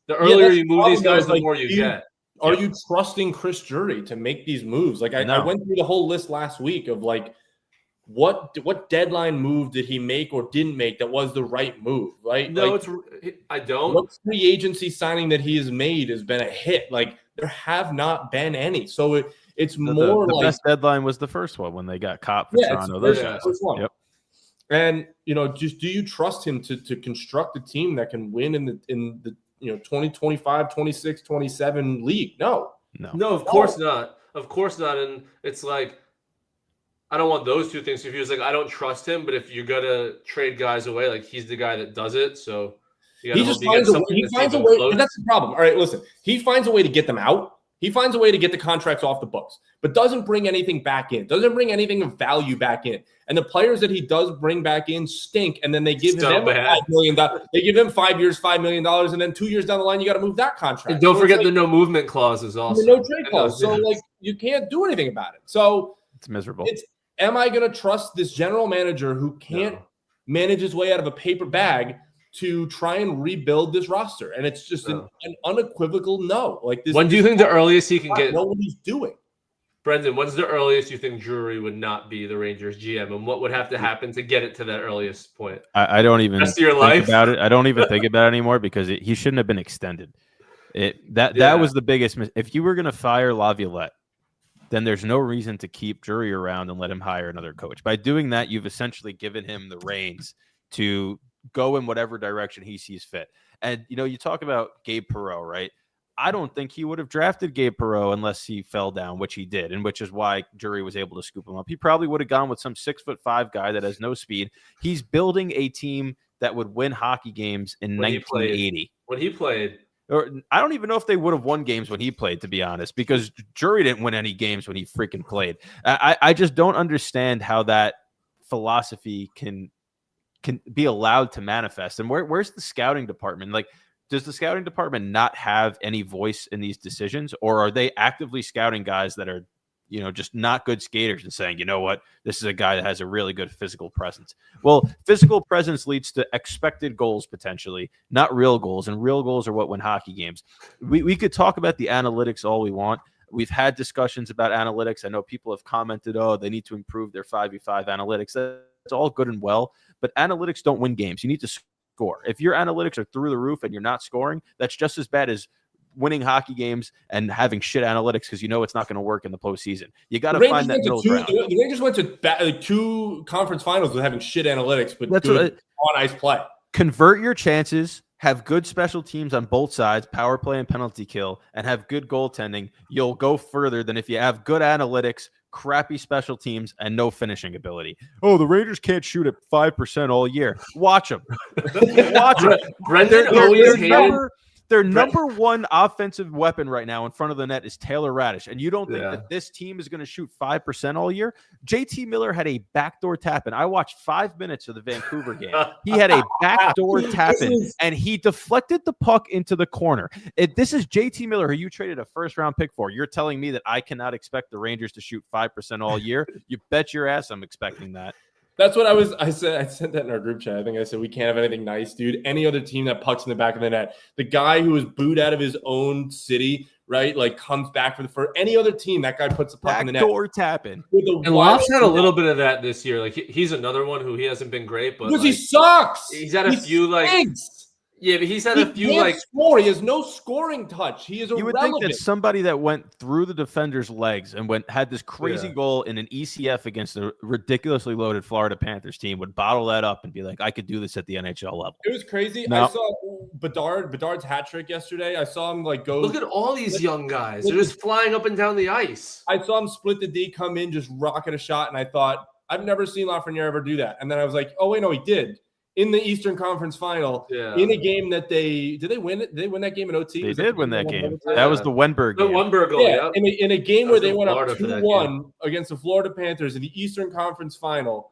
The earlier you move these guys, the more you get. Are you trusting Chris Drury to make these moves? Like, I went through the whole list last week of like, what deadline move did he make or didn't make that was the right move, right? No, I don't. What free agency signing that he has made has been a hit? Like, there have not been any. So it's more the like best deadline was the first one when they got Kopp for Toronto. Those guys. Yep. And just do you trust him to construct a team that can win in the 2025, 26, 27 league? No, of course not. Of course not. And it's like, I don't want those two things confused. Like, I don't trust him, but if you're gonna trade guys away, like, he's the guy that does it. So he just finds a way. And that's the problem. All right, listen. He finds a way to get them out. He finds a way to get the contracts off the books, but doesn't bring anything back in. Doesn't bring anything of value back in. And the players that he does bring back in stink. And then they give him $5 million. They give him 5 years, $5 million, and then 2 years down the line, you got to move that contract. And don't forget the no movement clauses also. The no trade clause. So you can't do anything about it. So it's miserable. Am I going to trust this general manager who can't manage his way out of a paper bag to try and rebuild this roster? And it's just an unequivocal no. Like this. When do you think the earliest he can get? Know what he's doing. Brendan, when's the earliest you think Drury would not be the Rangers GM, and what would have to happen to get it to that earliest point? I don't even Rest of your think life? about it. I don't even think about it anymore because he shouldn't have been extended. That was the biggest. If you were going to fire Laviolette, then there's no reason to keep Drury around and let him hire another coach. By doing that, you've essentially given him the reins to go in whatever direction he sees fit. And, you talk about Gabe Perreault, right? I don't think he would have drafted Gabe Perreault unless he fell down, which he did, and which is why Drury was able to scoop him up. He probably would have gone with some 6'5" guy that has no speed. He's building a team that would win hockey games in 1980. When he played. Or I don't even know if they would have won games when he played, to be honest, because Drury didn't win any games when he freaking played. I just don't understand how that philosophy can be allowed to manifest. And where's the scouting department? Like, does the scouting department not have any voice in these decisions, or are they actively scouting guys that are, just not good skaters and saying, you know what, this is a guy that has a really good physical presence? Well, physical presence leads to expected goals potentially, not real goals, and real goals are what win hockey games. We could talk about the analytics all we want. We've had discussions about analytics. I know people have commented, they need to improve their 5v5 analytics. That's all good and well, but analytics don't win games. You need to score. If your analytics are through the roof and you're not scoring, that's just as bad as winning hockey games and having shit analytics because it's not going to work in the postseason. You got to find that middle ground. The Rangers went to 2 conference finals with having shit analytics, but that's good on-ice play. Convert your chances, have good special teams on both sides, power play and penalty kill, and have good goaltending. You'll go further than if you have good analytics, crappy special teams, and no finishing ability. The Rangers can't shoot at 5% all year. Watch them. Watch them. Brendan Their number one offensive weapon right now in front of the net is Taylor Radish. And you don't think that this team is going to shoot 5% all year? JT Miller had a backdoor tap-in. I watched 5 minutes of the Vancouver game. He had a backdoor tap-in, and he deflected the puck into the corner. This is JT Miller, who you traded a first-round pick for. You're telling me that I cannot expect the Rangers to shoot 5% all year? You bet your ass I'm expecting that. That's what I said. I sent that in our group chat. I think I said, we can't have anything nice, dude. Any other team that pucks in the back of the net, the guy who was booed out of his own city, right? Like comes back for any other team, that guy puts the puck in the net. Backdoor tapping. And Lofts had a little bit of that this year. Like he's another one who he hasn't been great, but because he sucks. He's had a few stinks. Yeah, but he's had a few score. He has no scoring touch. He is irrelevant. You would think that somebody that went through the defender's legs and had this crazy goal in an ECF against a ridiculously loaded Florida Panthers team would bottle that up and be like, I could do this at the NHL level. It was crazy. No. I saw Bedard's hat trick yesterday. I saw him go. Look at all these young guys. They're just flying up and down the ice. I saw him split the D, come in, just rocket a shot, and I thought, I've never seen Lafreniere ever do that. And then I was like, oh wait, no, he did. In the Eastern Conference Final, in a game that did they win it? Did they win that game in OT? They did win that game. That was the Wenberg game. The Wenberg goal, yeah. In a game where they went up 2-1 against the Florida Panthers in the Eastern Conference Final.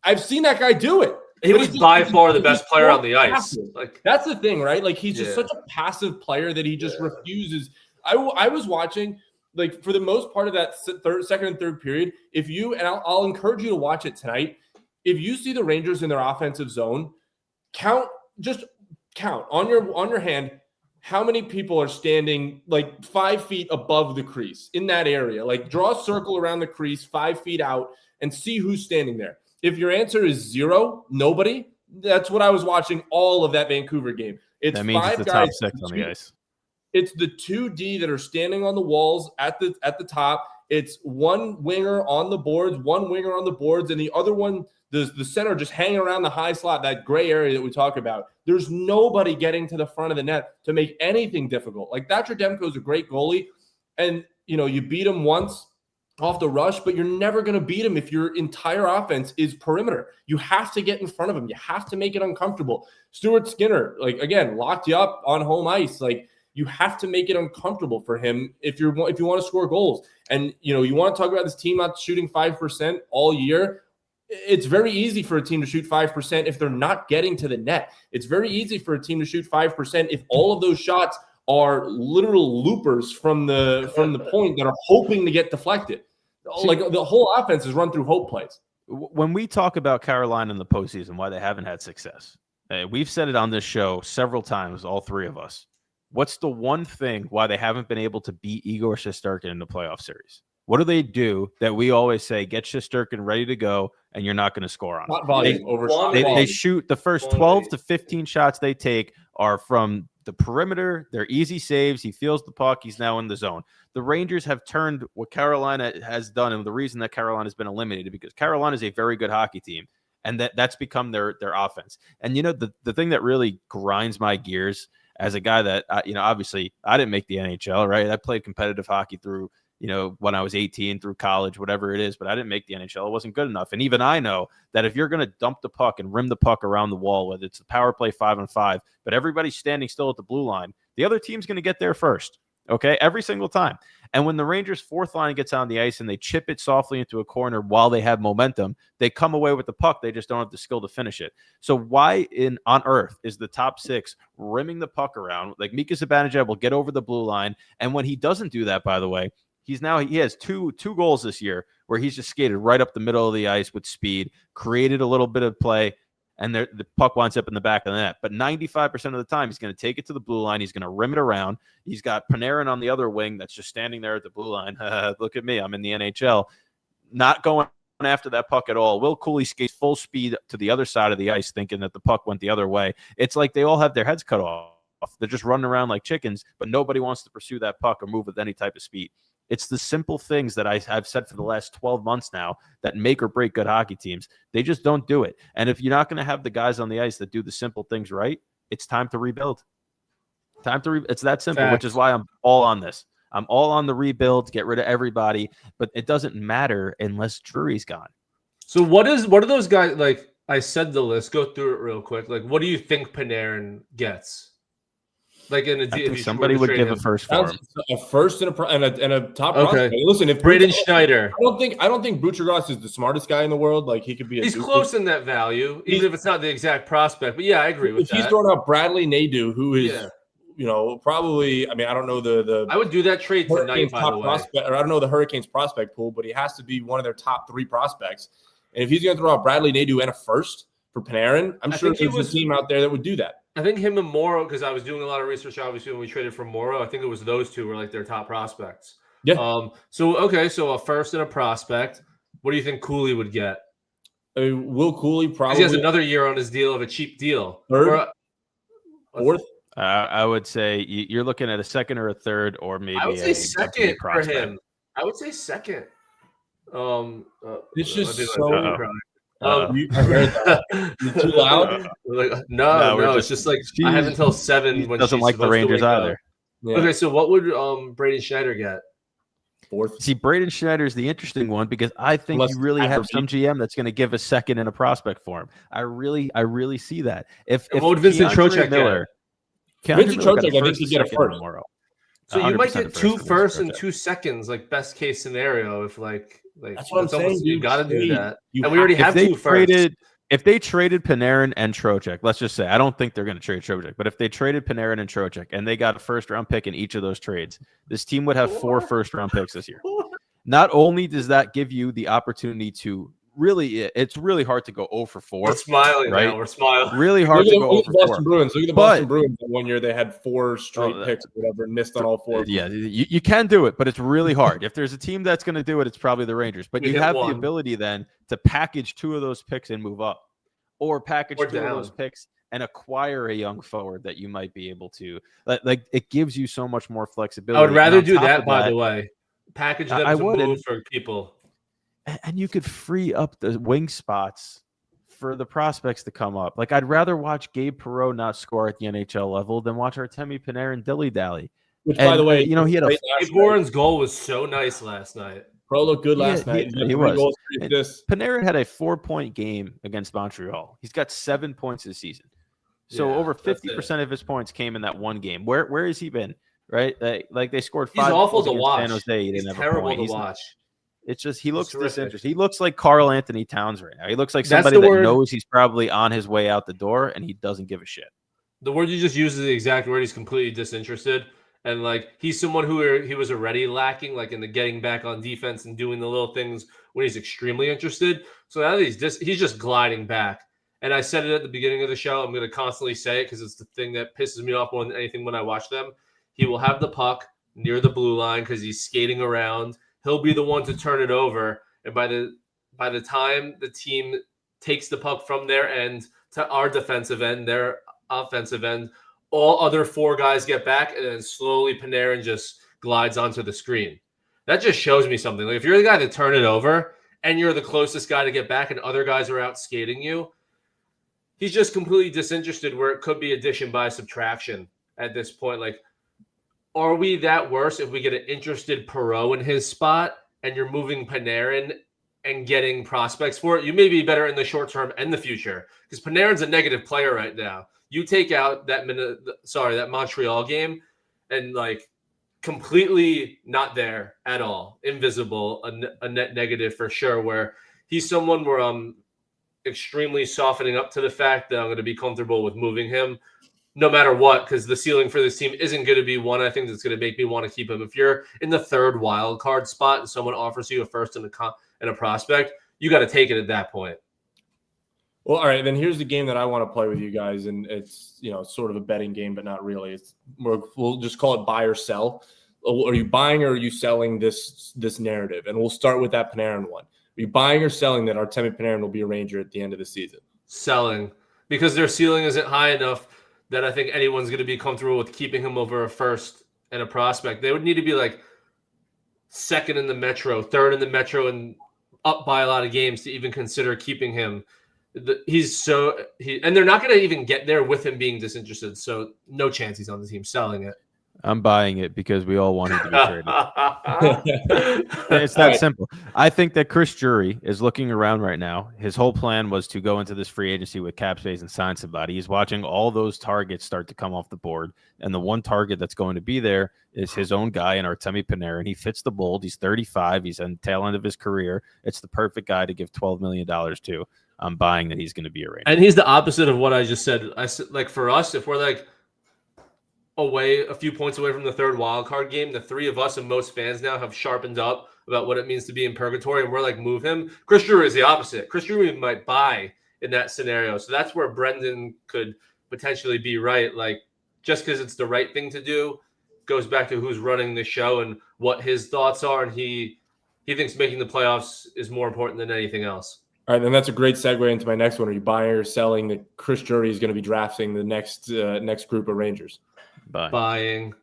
I've seen that guy do it. He was by far the best player on the ice. Like that's the thing, right? Like he's just such a passive player that he just refuses. I was watching, like, for the most part of that second and third period. If you and I'll encourage you to watch it tonight. If you see the Rangers in their offensive zone, count on your hand how many people are standing like 5 feet above the crease in that area. Like draw a circle around the crease 5 feet out and see who's standing there. If your answer is 0, nobody, that's what I was watching all of that Vancouver game. That means 5 it's the guys, top 6 on the ice. It's the 2D that are standing on the walls at the top. It's one winger on the boards, and the other one, the center, just hanging around the high slot, that gray area that we talk about. There's nobody getting to the front of the net to make anything difficult. Like Thatcher Demko is a great goalie, and you beat him once off the rush, but you're never going to beat him if your entire offense is perimeter. You have to get in front of him. You have to make it uncomfortable. Stuart Skinner, like, again, locked you up on home ice. Like, you have to make it uncomfortable for him if you want to score goals. And, you want to talk about this team not shooting 5% all year. It's very easy for a team to shoot 5% if they're not getting to the net. It's very easy for a team to shoot 5% if all of those shots are literal loopers from the point that are hoping to get deflected. Like the whole offense is run through hope plays. When we talk about Carolina in the postseason, why they haven't had success, We've said it on this show several times, all three of us. What's the one thing why they haven't been able to beat Igor Shesterkin in the playoff series? What do they do that we always say, get Shesterkin ready to go, and you're not going to score on? Shot volume over shot They volume. shoot the first 12 to 15 shots they take are from the perimeter. They're easy saves. He feels the puck. He's now in the zone. The Rangers have turned what Carolina has done, and the reason that Carolina has been eliminated because Carolina is a very good hockey team, and that's become their offense. And, the thing that really grinds my gears as a guy that, obviously I didn't make the NHL, right? I played competitive hockey through when I was 18 through college, whatever it is, but I didn't make the NHL. It wasn't good enough. And even I know that if you're going to dump the puck and rim the puck around the wall, whether it's the power play 5-on-5, but everybody's standing still at the blue line, the other team's going to get there first. Okay. Every single time. And when the Rangers' fourth line gets on the ice and they chip it softly into a corner while they have momentum, they come away with the puck. They just don't have the skill to finish it. So why on earth is the top six rimming the puck around? Like Mika Zibanejad will get over the blue line. And when he doesn't do that, by the way, he has two goals this year where he's just skated right up the middle of the ice with speed, created a little bit of play, and the puck winds up in the back of the net. But 95% of the time, he's going to take it to the blue line. He's going to rim it around. He's got Panarin on the other wing that's just standing there at the blue line. Look at me. I'm in the NHL. Not going after that puck at all. Will Cooley skates full speed to the other side of the ice thinking that the puck went the other way. It's like they all have their heads cut off. They're just running around like chickens, but nobody wants to pursue that puck or move with any type of speed. It's the simple things that I've said for the last 12 months now that make or break good hockey teams. They just don't do it. And if you're not going to have the guys on the ice that do the simple things right, it's time to rebuild. It's that simple, Facts. which is why I'm all on this. I'm all on the rebuild, get rid of everybody, but it doesn't matter unless Drury's gone. So what are those guys like? I said the list. Go through it real quick. Like, what do you think Panarin gets? Like in a I think if you somebody were to would trade give him. a first for him. A first and a top Okay. prospect. Listen, if Braden Buch- Schneider. I don't think Buchergras is the smartest guy in the world. Like he could be. He's duplicate. close in that value, even if it's not the exact prospect. But yeah, I agree with If that. he's throwing out Bradley Nadeau, who is Yeah. probably. I mean, I don't know the I would do that trade tonight, Hurricanes by top the way. prospect, or I don't know the Hurricanes prospect pool, but he has to be one of their top 3 prospects. And if he's going to throw out Bradley Nadeau and a first for Panarin, I'm I sure think he there's was- a team out there that would do that. I think him and Morrow, because I was doing a lot of research, obviously, when we traded for Morrow. I think it was those two were like their top prospects. Yeah. So a first and a prospect. What do you think Cooley would get? Will Cooley 'Cause probably he has another year on his deal of a cheap deal. Third? Or fourth. I would say you're looking at a second or a third, or maybe I would say a second B for prospect. him. I would say second. It's just I do so- like that. I heard that. You too loud? No, we're it's just like I have until 7 He when doesn't she's like the supposed to Rangers wake up. either. Yeah. Okay, so what would Braden Schneider get? Fourth. See, Braden Schneider is the interesting one because I think Unless you really it's have some GM that's going to give a second and a prospect for him. I really see that. If And what would Vincent Keandre Trocheck Miller, Vincent Miller got Trocheck, I think first he'd and get a second first. tomorrow. So you might 100% get a two first firsts and Trocheck. 2 seconds, like best case scenario. If like That's what I'm saying. almost, you got to do Trade. that. You And we already have If 2 firsts. they traded Panarin and Trocheck, let's just say I don't think they're going to trade Trocheck, but if they traded Panarin and Trocheck and they got a first round pick in each of those trades, this team would have 4 first round picks this year. Not only does that give you the opportunity to it's really hard to go 0 for 4. We're smiling right? now. We're smiling. Really hard Look to at go the 0 for Boston 4. Bruins. Look at the But- Boston Bruins. One year they had 4 straight Oh, picks or whatever and missed on all 4. Yeah, you can do it, but it's really hard. If there's a team that's going to do it, it's probably the Rangers. But You you hit have one. the ability then to package 2 of those picks and move up, or package Or 2 of those down. picks and acquire a young forward that you might be able to. Like it gives you so much more flexibility. I would rather And on do top that, of by the way. Package them I to would, move and- for people. and you could free up the wing spots for the prospects to come up. Like I'd rather watch Gabe Perreault not score at the NHL level than watch Artemi Panarin dilly-dally. Which, And, by the way, he had a late last Gabe night. Warren's goal was so nice last night. Pro looked good last Yeah, night. he got 3 was. goals, 3 And- assists. Panarin had a 4-point game against Montreal. He's got 7 points this season. So Yeah, over that's 50% of his points came in that one game. Where has he been? Right? Like they scored He's 5 awful goals to against watch. San Jose. He He's didn't have a terrible point. to He's- watch. It's just he looks terrific. disinterested. He looks like Carl Anthony Towns right now. He looks like That's somebody the that word. knows he's probably on his way out the door and he doesn't give a shit. The word you just used is the exact word. He's completely disinterested. And like he's someone who he was already lacking, like in the getting back on defense and doing the little things when he's extremely interested. So now that he's just gliding back. And I said it at the beginning of the show. I'm going to constantly say it because it's the thing that pisses me off more than anything when I watch them. He will have the puck near the blue line because he's skating around. He'll be the one to turn it over. And by the time the team takes the puck from their end to our defensive end, their offensive end, all other 4 guys get back, and then slowly Panarin just glides onto the screen. That just shows me something. Like if you're the guy to turn it over and you're the closest guy to get back and other guys are out skating you, he's just completely disinterested where it could be addition by subtraction at this point. Like, are we that worse if we get an interested Perreault in his spot and you're moving Panarin and getting prospects for it? You may be better in the short term and the future because Panarin's a negative player right now. You take out that Montreal game and like completely not there at all, invisible, a net negative for sure, where he's someone where I'm extremely softening up to the fact that I'm going to be comfortable with moving him no matter what, because the ceiling for this team isn't going to be one I think that's going to make me want to keep him. If you're in the 3rd wild card spot and someone offers you a first and a prospect, you got to take it at that point. Well, all right, then here's the game that I want to play with you guys, and it's sort of a betting game, but not really. We'll just call it buy or sell. Are you buying or are you selling this narrative? And we'll start with that Panarin one. Are you buying or selling that Artemi Panarin will be a Ranger at the end of the season? Selling, because their ceiling isn't high enough that I think anyone's going to be comfortable with keeping him over a first and a prospect. They would need to be like 2nd in the Metro, 3rd in the Metro, and up by a lot of games to even consider keeping him. And they're not going to even get there with him being disinterested. So no chance he's on the team. Selling it. I'm buying it because we all want him to be traded. It's that simple. I think that Chris Drury is looking around right now. His whole plan was to go into this free agency with cap space and sign somebody. He's watching all those targets start to come off the board. And the one target that's going to be there is his own guy in Artemi Panarin. He fits the mold. He's 35. He's on the tail end of his career. It's the perfect guy to give $12 million to. I'm buying that he's going to be a Ranger. And he's the opposite of what I just said. I said, like, for us, if we're like a few points away from the 3rd wild card game, the 3 of us and most fans now have sharpened up about what it means to be in purgatory, and we're like, move him. Chris Drury is the opposite. Chris Drury might buy in that scenario. So that's where Brendan could potentially be right. Like, just because it's the right thing to do goes back to who's running the show and what his thoughts are. And he thinks making the playoffs is more important than anything else. All right, then that's a great segue into my next one. Are you buying or selling that Chris Drury is going to be drafting the next group of Rangers? Buying.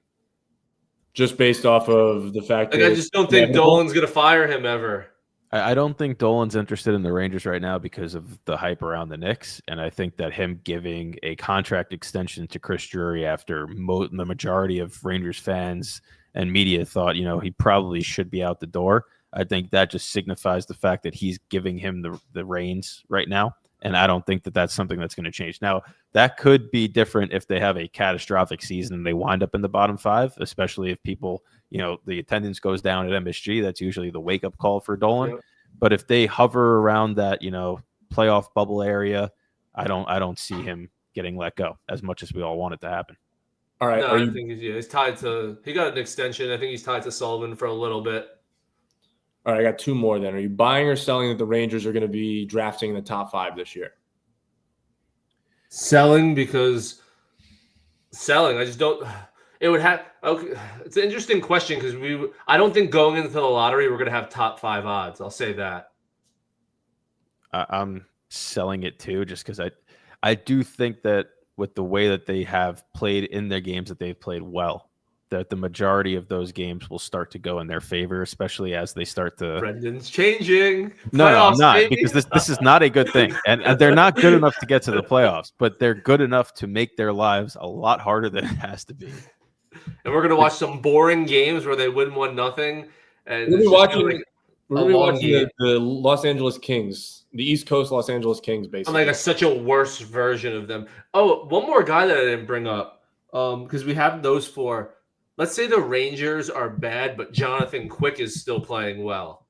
Just based off of the fact that I just don't think Dolan's going to fire him ever. I don't think Dolan's interested in the Rangers right now because of the hype around the Knicks. And I think that him giving a contract extension to Chris Drury after the majority of Rangers fans and media thought, he probably should be out the door. I think that just signifies the fact that he's giving him the reins right now. And I don't think that that's something that's going to change. Now, that could be different if they have a catastrophic season and they wind up in the bottom 5, especially if people, the attendance goes down at MSG. That's usually the wake-up call for Dolan. Yep. But if they hover around that, playoff bubble area, I don't see him getting let go as much as we all want it to happen. All right. No, I think he's tied to – he got an extension. I think he's tied to Sullivan for a little bit. All right, I got 2 more then. Are you buying or selling that the Rangers are going to be drafting in the top 5 this year? Selling, because I just don't – it would have – okay, it's an interesting question because I don't think going into the lottery we're going to have top 5 odds. I'll say that. I'm selling it too just because I do think that with the way that they have played in their games that they've played well, that the majority of those games will start to go in their favor, especially as they start to. Brendan's changing. No, I'm not, baby. Because this is not a good thing, and they're not good enough to get to the playoffs, but they're good enough to make their lives a lot harder than it has to be. And we're gonna watch some boring games where they win 1-0, and we'll be watching the Los Angeles Kings, the East Coast Los Angeles Kings, basically. I'm like such a worse version of them. Oh, one more guy that I didn't bring up, because we have those 4. Let's say the Rangers are bad, but Jonathan Quick is still playing well.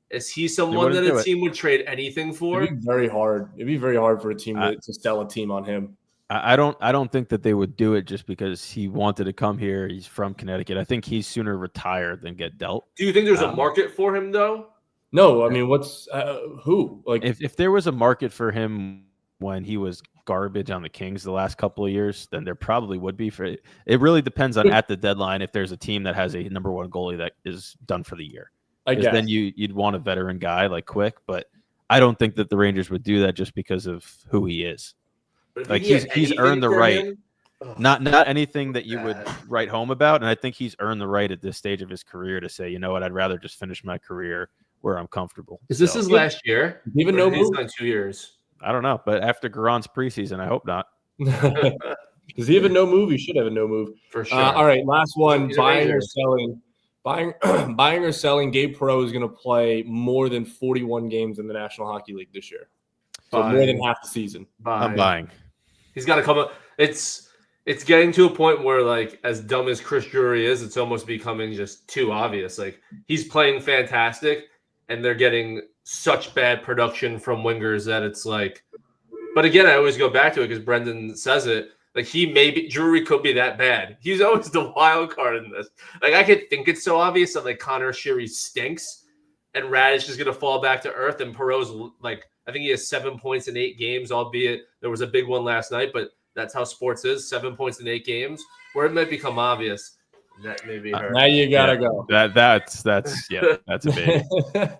Is he someone that a team would trade anything for? It'd be very hard. It'd be very hard for a team to sell a team on him. I don't think that they would do it just because he wanted to come here. He's from Connecticut. I think he's sooner retire than get dealt. Do you think there's a market for him though? No, I mean, what's who? Like if there was a market for him when he was garbage on the Kings the last couple of years than there probably would be for it. It really depends on at the deadline if there's a team that has a number one goalie that is done for the year. I guess. Then you'd want a veteran guy like Quick, but I don't think that the Rangers would do that just because of who he is. But if Like you get he's anything earned the for right. him- Not anything that you would write home about, and I think he's earned the right at this stage of his career to say, you know what, I'd rather just finish my career where I'm comfortable. Is this So, his last year? Even Or no he's move? done 2 years. I don't know, but after Garon's preseason, I hope not. Does he have a no move? He should have a no move. For sure. All right, last one. He's a Buying or Ranger. selling. Buying or selling. Gabe Perreault is going to play more than 41 games in the National Hockey League this year. So more than half the season. I'm buying. He's got to come up. It's getting to a point where, like, as dumb as Chris Drury is, it's almost becoming just too obvious. Like, he's playing fantastic, and they're getting such bad production from wingers that it's like. But again, I always go back to it because Brendan says it. Like, Drury could be that bad. He's always the wild card in this. Like, I could think it's so obvious that, like, Connor Sheary stinks, and Radish is going to fall back to earth, and Perreault's, like, I think he has 7 points in 8 games, albeit there was a big one last night, but that's how sports is, 7 points in 8 games, where it might become obvious that maybe her. Now you got to go. That's a big.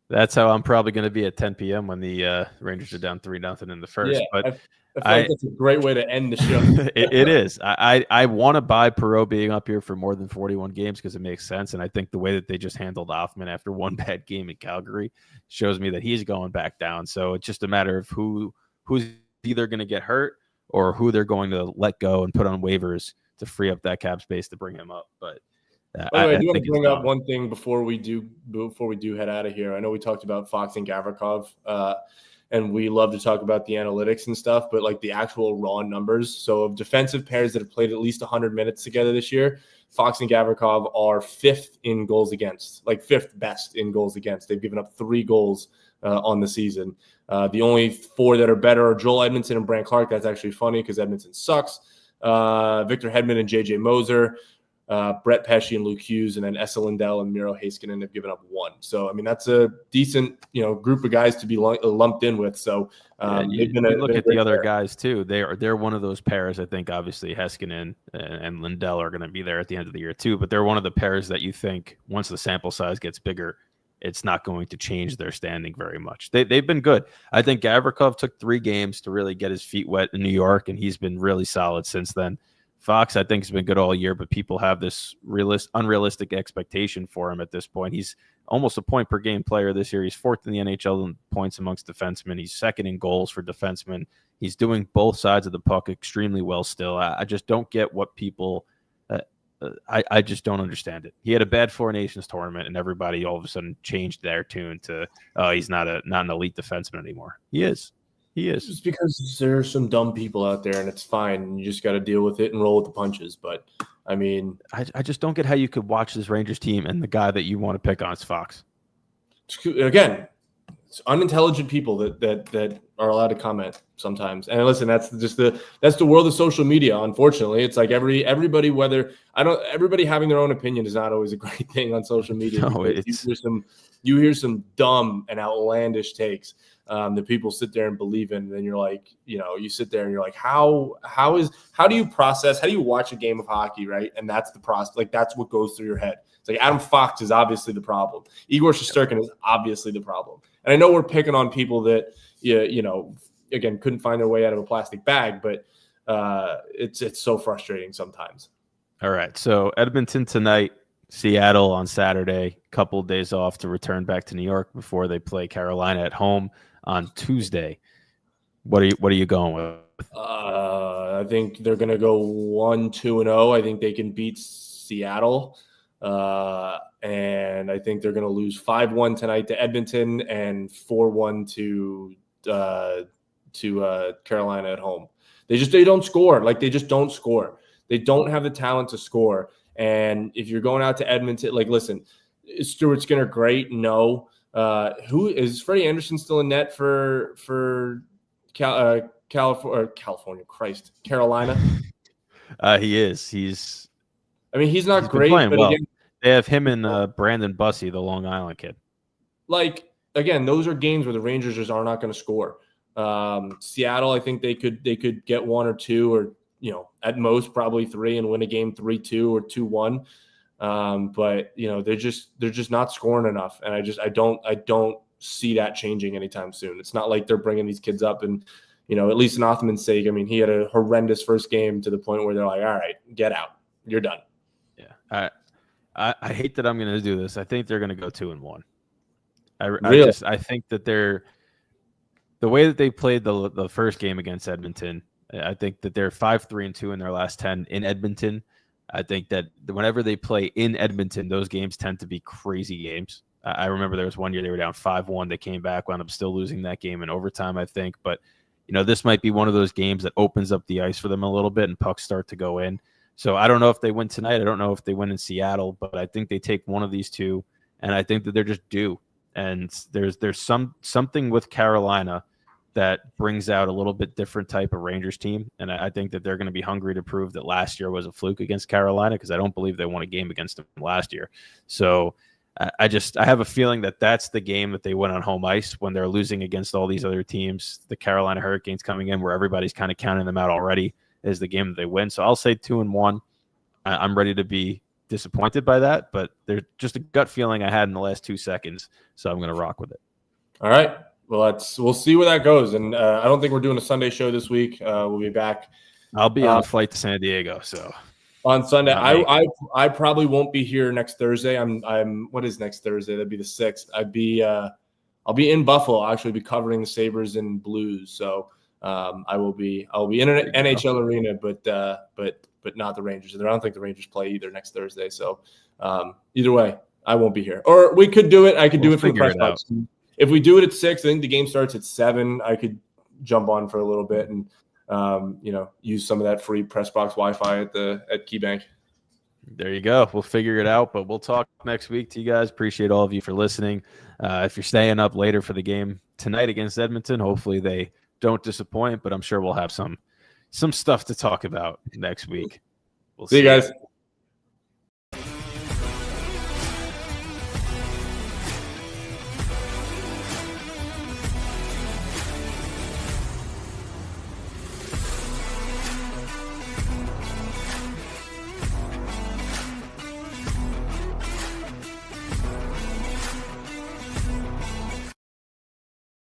That's how I'm probably going to be at 10 p.m. when the Rangers are down 3-0 in the first. Yeah, but I feel like that's a great way to end the show. it is. I want to buy Perreault being up here for more than 41 games because it makes sense. And I think the way that they just handled Hoffman after one bad game in Calgary shows me that he's going back down. So it's just a matter of who's either going to get hurt or who they're going to let go and put on waivers to free up that cap space to bring him up. But By the way, I do want think to bring it's up gone. one thing before we do head out of here. I know we talked about Fox and Gavrikov, and we love to talk about the analytics and stuff, but like the actual raw numbers. So of defensive pairs that have played at least 100 minutes together this year, Fox and Gavrikov are 5th in goals against, like 5th best in goals against. They've given up 3 goals on the season. The only 4 that are better are Joel Edmondson and Brandt Clark. That's actually funny because Edmondson sucks. Victor Hedman and JJ Moser. Brett Pesce and Luke Hughes, and then Esa Lindell and Miro Heiskanen have given up 1. So, I mean, that's a decent, group of guys to be lumped in with. So, you look at the other guys too. They're one of those pairs. I think obviously Heiskanen and Lindell are going to be there at the end of the year too. But they're one of the pairs that you think once the sample size gets bigger, it's not going to change their standing very much. They've been good. I think Gavrikov took 3 games to really get his feet wet in New York, and he's been really solid since then. Fox, I think, has been good all year, but people have this unrealistic expectation for him at this point. He's almost a point per game player this year. He's 4th in the NHL in points amongst defensemen. He's 2nd in goals for defensemen. He's doing both sides of the puck extremely well still. I just don't get what people I just don't understand it. He had a bad Four Nations tournament, and everybody all of a sudden changed their tune to, he's not an elite defenseman anymore. He is. It's because there are some dumb people out there, and it's fine. And you just got to deal with it and roll with the punches. But I mean, I just don't get how you could watch this Rangers team and the guy that you want to pick on is Fox. Again, it's unintelligent people that are allowed to comment sometimes. And listen, that's the world of social media. Unfortunately, it's like everybody having their own opinion is not always a great thing on social media. No, you hear some dumb and outlandish takes that people sit there and believe in. And then you're like, you sit there and you're like, how do you process? How do you watch a game of hockey, right? And that's the process. Like that's what goes through your head. It's like Adam Fox is obviously the problem. Igor Shesterkin is obviously the problem. And I know we're picking on people that again couldn't find their way out of a plastic bag, but it's so frustrating sometimes. All right, so Edmonton tonight, Seattle on Saturday, couple of days off to return back to New York before they play Carolina at home on Tuesday. What are you going with? I think they're going to go 1-2-0. I think they can beat Seattle. And I think they're going to lose 5-1 tonight to Edmonton and 4-1 to Carolina at home. They don't score. Like they just don't score. They don't have the talent to score. And if you're going out to Edmonton, like, listen, is Stuart Skinner great? No. Who is Freddie Anderson still in net for California? Christ, Carolina. He is. He's not great, but well. again, They have him and Brandon Bussey, the Long Island kid. like, again, those are games where the Rangers just are not going to score. Seattle, I think they could get 1 or 2 or at most probably 3 and win a game 3-2 or 2-1. But they're just not scoring enough, and I don't see that changing anytime soon. It's not like they're bringing these kids up and at least in Othman's sake. I mean, he had a horrendous first game to the point where they're like, all right, get out, you're done. Yeah, I hate that I'm going to do this. I think they're going to go 2-1. Really? I think that the way that they played the first game against Edmonton. I think that they're 5-3-2 in their last 10 in Edmonton. I think that whenever they play in Edmonton, those games tend to be crazy games. I remember there was one year they were down 5-1. They came back, wound up still losing that game in overtime, I think. But, this might be one of those games that opens up the ice for them a little bit and pucks start to go in. So I don't know if they win tonight. I don't know if they win in Seattle, but I think they take one of these two, and I think that they're just due. And there's something with Carolina that brings out a little bit different type of Rangers team. And I think that they're going to be hungry to prove that last year was a fluke against Carolina, because I don't believe they won a game against them last year. So I have a feeling that that's the game that they win on home ice when they're losing against all these other teams. The Carolina Hurricanes coming in where everybody's kind of counting them out already is the game that they win. So I'll say 2-1. I'm ready to be disappointed by that, but there's just a gut feeling I had in the last 2 seconds. So I'm going to rock with it. All right. Well, we'll see where that goes. And I don't think we're doing a Sunday show this week. We'll be back. I'll be on a flight to San Diego. So on Sunday, I probably won't be here next Thursday. I'm what is next Thursday? That'd be the 6th. I'll be in Buffalo. I'll actually be covering the Sabres and Blues. So I will be in an NHL arena, but not the Rangers. I don't think the Rangers play either next Thursday. So either way, I won't be here. Or we could do it. I could do it for the press box. If we do it at 6, I think the game starts at 7. I could jump on for a little bit and use some of that free press box Wi-Fi at KeyBank. There you go. We'll figure it out, but we'll talk next week to you guys. Appreciate all of you for listening. If you're staying up later for the game tonight against Edmonton, hopefully they don't disappoint, but I'm sure we'll have some stuff to talk about next week. We'll see you guys.